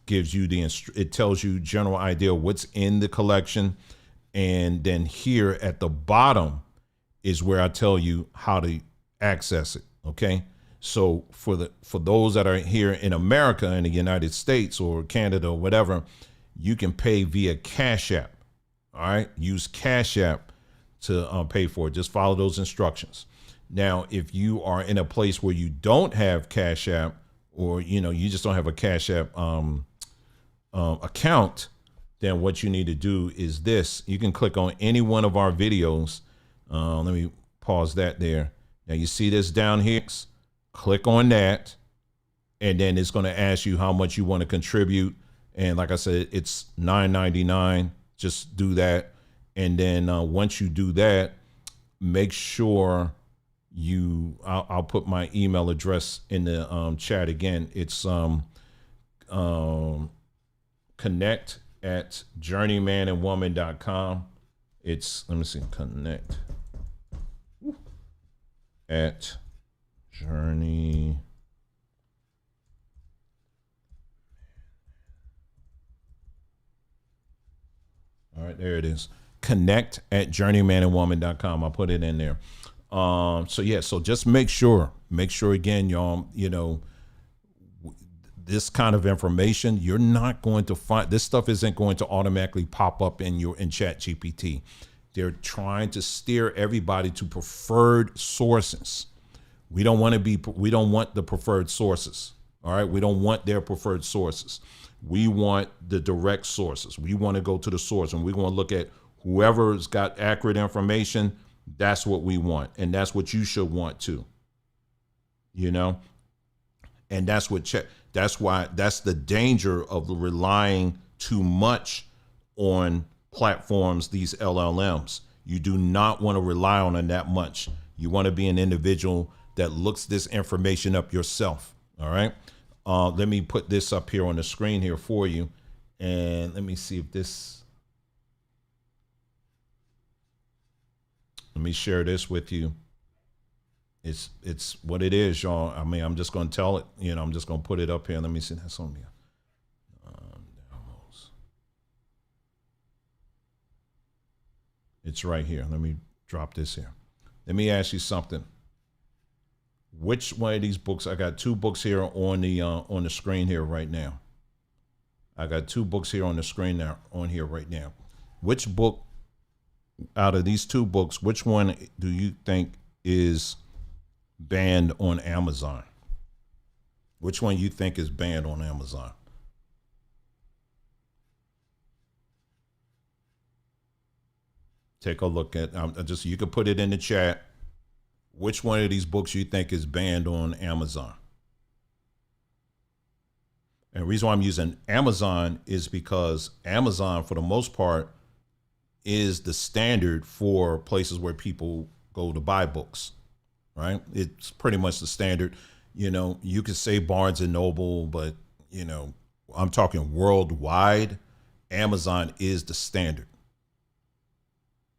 gives you it tells you general idea what's in the collection. And then here at the bottom is where I tell you how to access it, okay? So for those that are here in America, in the United States or Canada or whatever, you can pay via Cash App. All right, use Cash App to pay for it. Just follow those instructions. Now, if you are in a place where you don't have Cash App, or you just don't have a Cash App account, then what you need to do is this. You can click on any one of our videos. Let me pause that there. Now you see this down here. Click on that, and then it's going to ask you how much you want to contribute. And like I said, it's $9.99. Just do that. And then once you do that, make sure I'll put my email address in the chat again. It's connect@journeymanandwoman.com. It's, let me see, connect at journey. All right, there it is. Connect@journeymanandwoman.com. I'll put it in there. So just make sure again, y'all, this kind of information, you're not going to find, this stuff isn't going to automatically pop up in Chat GPT. They're trying to steer everybody to preferred sources. We don't want the preferred sources. All right. We don't want their preferred sources. We want the direct sources. We want to go to the source, and we're going to look at whoever's got accurate information. That's what we want. And that's what you should want too. And that's why that's the danger of relying too much on platforms, these LLMs. You do not want to rely on them that much. You want to be an individual that looks this information up yourself. All right. Let me put this up here on the screen here for you. And let me see if let me share this with you. It's what it is, y'all. I mean, I'm just going to tell it, I'm just going to put it up here. Let me see. That's on me. It's right here. Let me drop this here. Let me ask you something. Which one of these books? I got 2 books here on the screen here right now. I got 2 books here on the screen now, on here right now. Which book out of these two books, which one do you think is banned on Amazon? Which one you think is banned on Amazon? Take a look at, just you can put it in the chat. Which one of these books you think is banned on Amazon? And the reason why I'm using Amazon is because Amazon, for the most part, is the standard for places where people go to buy books, right? It's pretty much the standard. You know, you could say Barnes and Noble, but, you know, I'm talking worldwide. Amazon is the standard.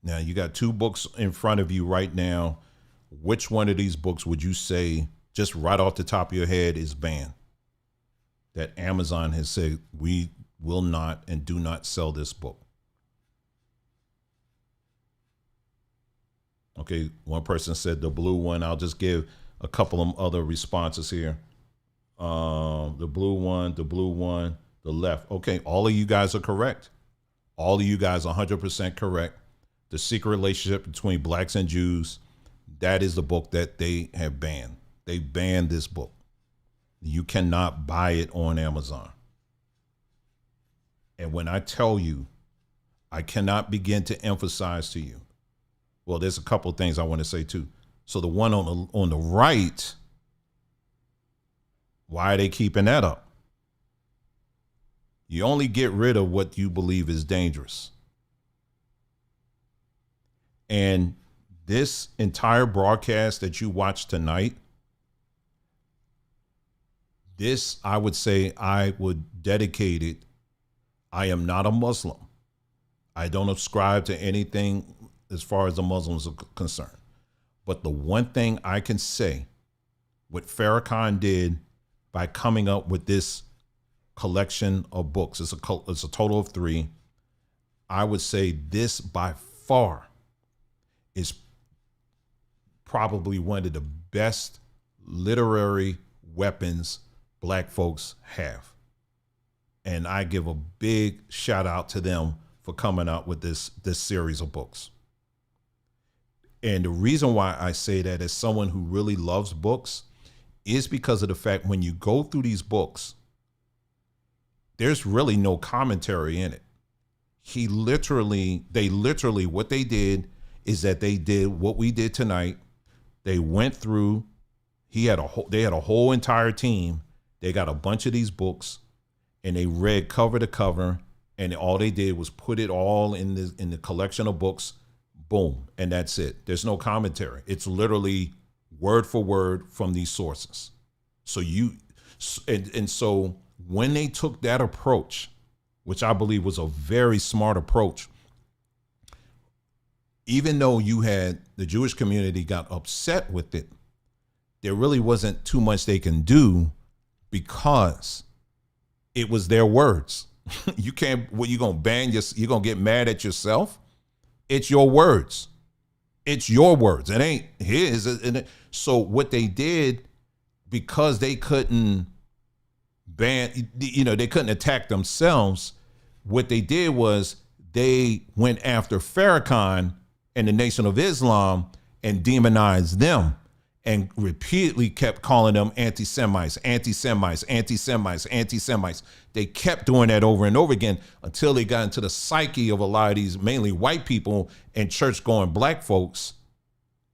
Now, you got two books in front of you right now. Which one of these books would you say, just right off the top of your head, is banned? That Amazon has said, we will not and do not sell this book. Okay, one person said the blue one. I'll just give a couple of other responses here. The blue one, the left. Okay, all of you guys are correct. All of you guys are 100% correct. The Secret Relationship Between Blacks and Jews, that is the book that they have banned. They banned this book. You cannot buy it on Amazon. And when I tell you, I cannot begin to emphasize to you, well, there's a couple of things I want to say too. So the one on the right, why are they keeping that up? You only get rid of what you believe is dangerous. And this entire broadcast that you watched tonight, this, I would say, I would dedicate it. I am not a Muslim. I don't ascribe to anything as far as the Muslims are concerned. But the one thing I can say, what Farrakhan did by coming up with this collection of books, it's a total of 3. I would say this by far is probably one of the best literary weapons Black folks have. And I give a big shout out to them for coming out with this series of books. And the reason why I say that as someone who really loves books is because of the fact when you go through these books, there's really no commentary in it. They literally, what they did is that they did what we did tonight. They went through, they had a whole entire team. They got a bunch of these books and they read cover to cover, and all they did was put it all in the collection of books. Boom. And that's it. There's no commentary. It's literally word for word from these sources. So so when they took that approach, which I believe was a very smart approach, even though you had the Jewish community got upset with it, there really wasn't too much they can do because it was their words. You can't, what, you gonna ban you're gonna get mad at yourself? It's your words. It's your words. It ain't his. So what they did, because they couldn't ban, they couldn't attack themselves, what they did was they went after Farrakhan and the Nation of Islam and demonized them and repeatedly kept calling them anti-Semites, anti-Semites, anti-Semites, anti-Semites. They kept doing that over and over again until they got into the psyche of a lot of these mainly white people and church-going Black folks,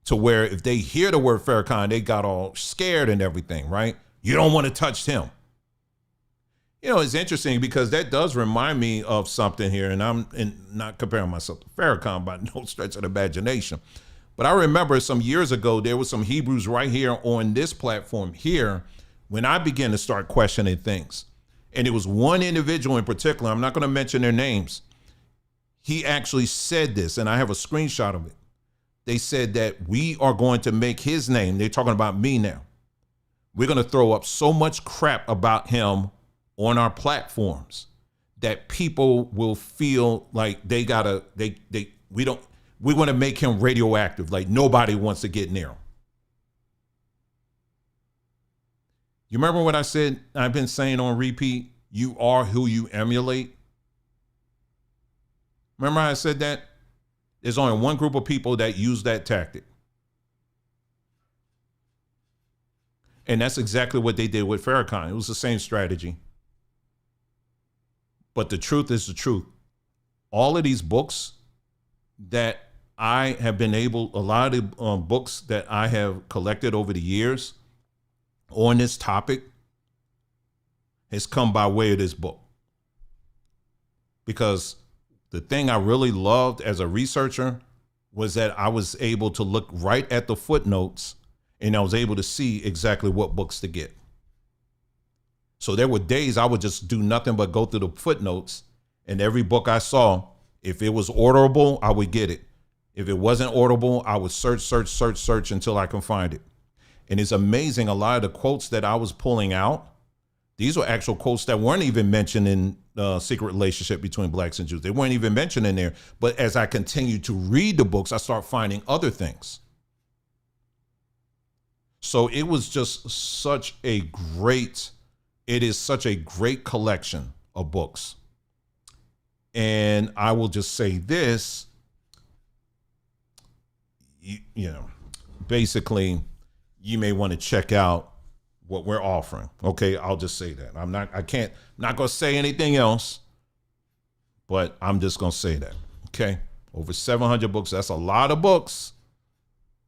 to where if they hear the word Farrakhan, they got all scared and everything, right? You don't want to touch him. It's interesting because that does remind me of something here, and I'm not comparing myself to Farrakhan by no stretch of the imagination. But I remember some years ago, there was some Hebrews right here on this platform here when I began to start questioning things. And it was one individual in particular, I'm not going to mention their names. He actually said this, and I have a screenshot of it. They said that we are going to make his name, they're talking about me now, we're going to throw up so much crap about him on our platforms that people will feel like we want to make him radioactive, like nobody wants to get near him. You remember what I said? I've been saying on repeat, you are who you emulate. Remember how I said that? There's only one group of people that use that tactic. And that's exactly what they did with Farrakhan. It was the same strategy. But the truth is the truth. All of these books that I have been able, a lot of the books that I have collected over the years on this topic has come by way of this book. Because the thing I really loved as a researcher was that I was able to look right at the footnotes and I was able to see exactly what books to get. So there were days I would just do nothing but go through the footnotes, and every book I saw, if it was orderable, I would get it. If it wasn't orderable, I would search until I can find it. And it's amazing, a lot of the quotes that I was pulling out, these were actual quotes that weren't even mentioned in the secret relationship between blacks and Jews. They weren't even mentioned in there. But as I continued to read the books, I start finding other things. So it was just such a great, it is such a great collection of books. And I will just say this, you know, basically, you may want to check out what we're offering. Okay, I'll just say that. I'm not going to say anything else, but I'm just going to say that. Okay, over 700 books. That's a lot of books.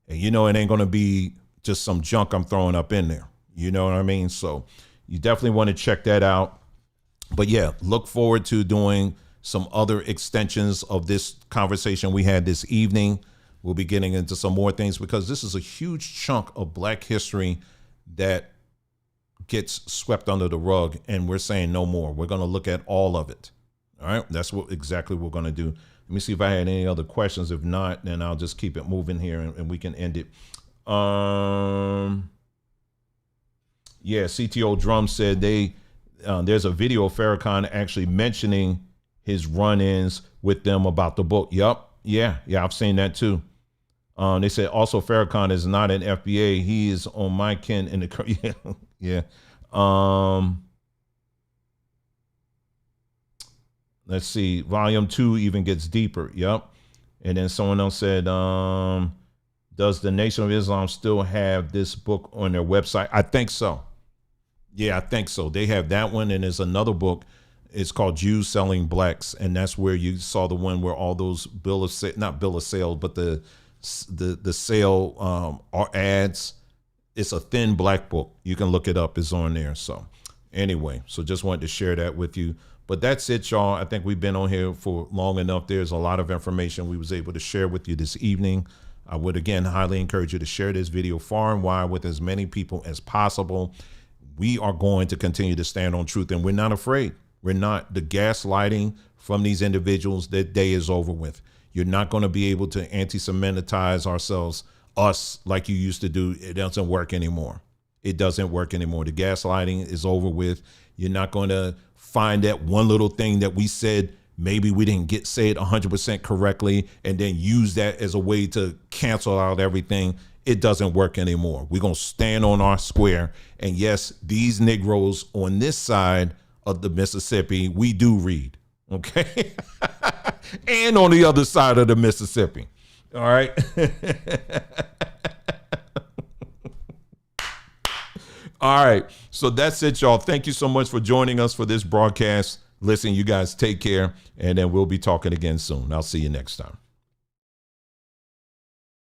And you know, it ain't going to be just some junk I'm throwing up in there. You know what I mean? So you definitely want to check that out. But yeah, look forward to doing some other extensions of this conversation we had this evening. We'll be getting into some more things because this is a huge chunk of black history that gets swept under the rug, and we're saying no more. We're going to look at all of it. All right. That's what exactly we're going to do. Let me see if I had any other questions. If not, then I'll just keep it moving here and we can end it. Yeah, CTO Drum said there's a video of Farrakhan actually mentioning his run-ins with them about the book. Yup. Yeah, I've seen that too. They said also Farrakhan is not an FBA. He is on my kin in the yeah. Let's see. Volume 2 even gets deeper. Yup. And then someone else said, does the Nation of Islam still have this book on their website? I think so. Yeah, I think so. They have that one, and there's another book. It's called Jews Selling Blacks, and that's where you saw the one where all those not bill of sale, but the sale ads. It's a thin black book. You can look it up. It's on there. So anyway, so just wanted to share that with you. But that's it, y'all. I think we've been on here for long enough. There's a lot of information we was able to share with you this evening. I would, again, highly encourage you to share this video far and wide with as many people as possible. We are going to continue to stand on truth, and we're not afraid. We're not. The gaslighting from these individuals, that day is over with. You're not going to be able to anti-Semitize us like you used to do. It doesn't work anymore. It doesn't work anymore. The gaslighting is over with. You're not going to find that one little thing that we said, maybe we didn't say it 100% correctly, and then use that as a way to cancel out everything. It doesn't work anymore. We're going to stand on our square. And yes, these Negroes on this side of the Mississippi, we do read. Okay. And on the other side of the Mississippi. All right. All right. So that's it, y'all. Thank you so much for joining us for this broadcast. Listen, you guys take care, and then we'll be talking again soon. I'll see you next time.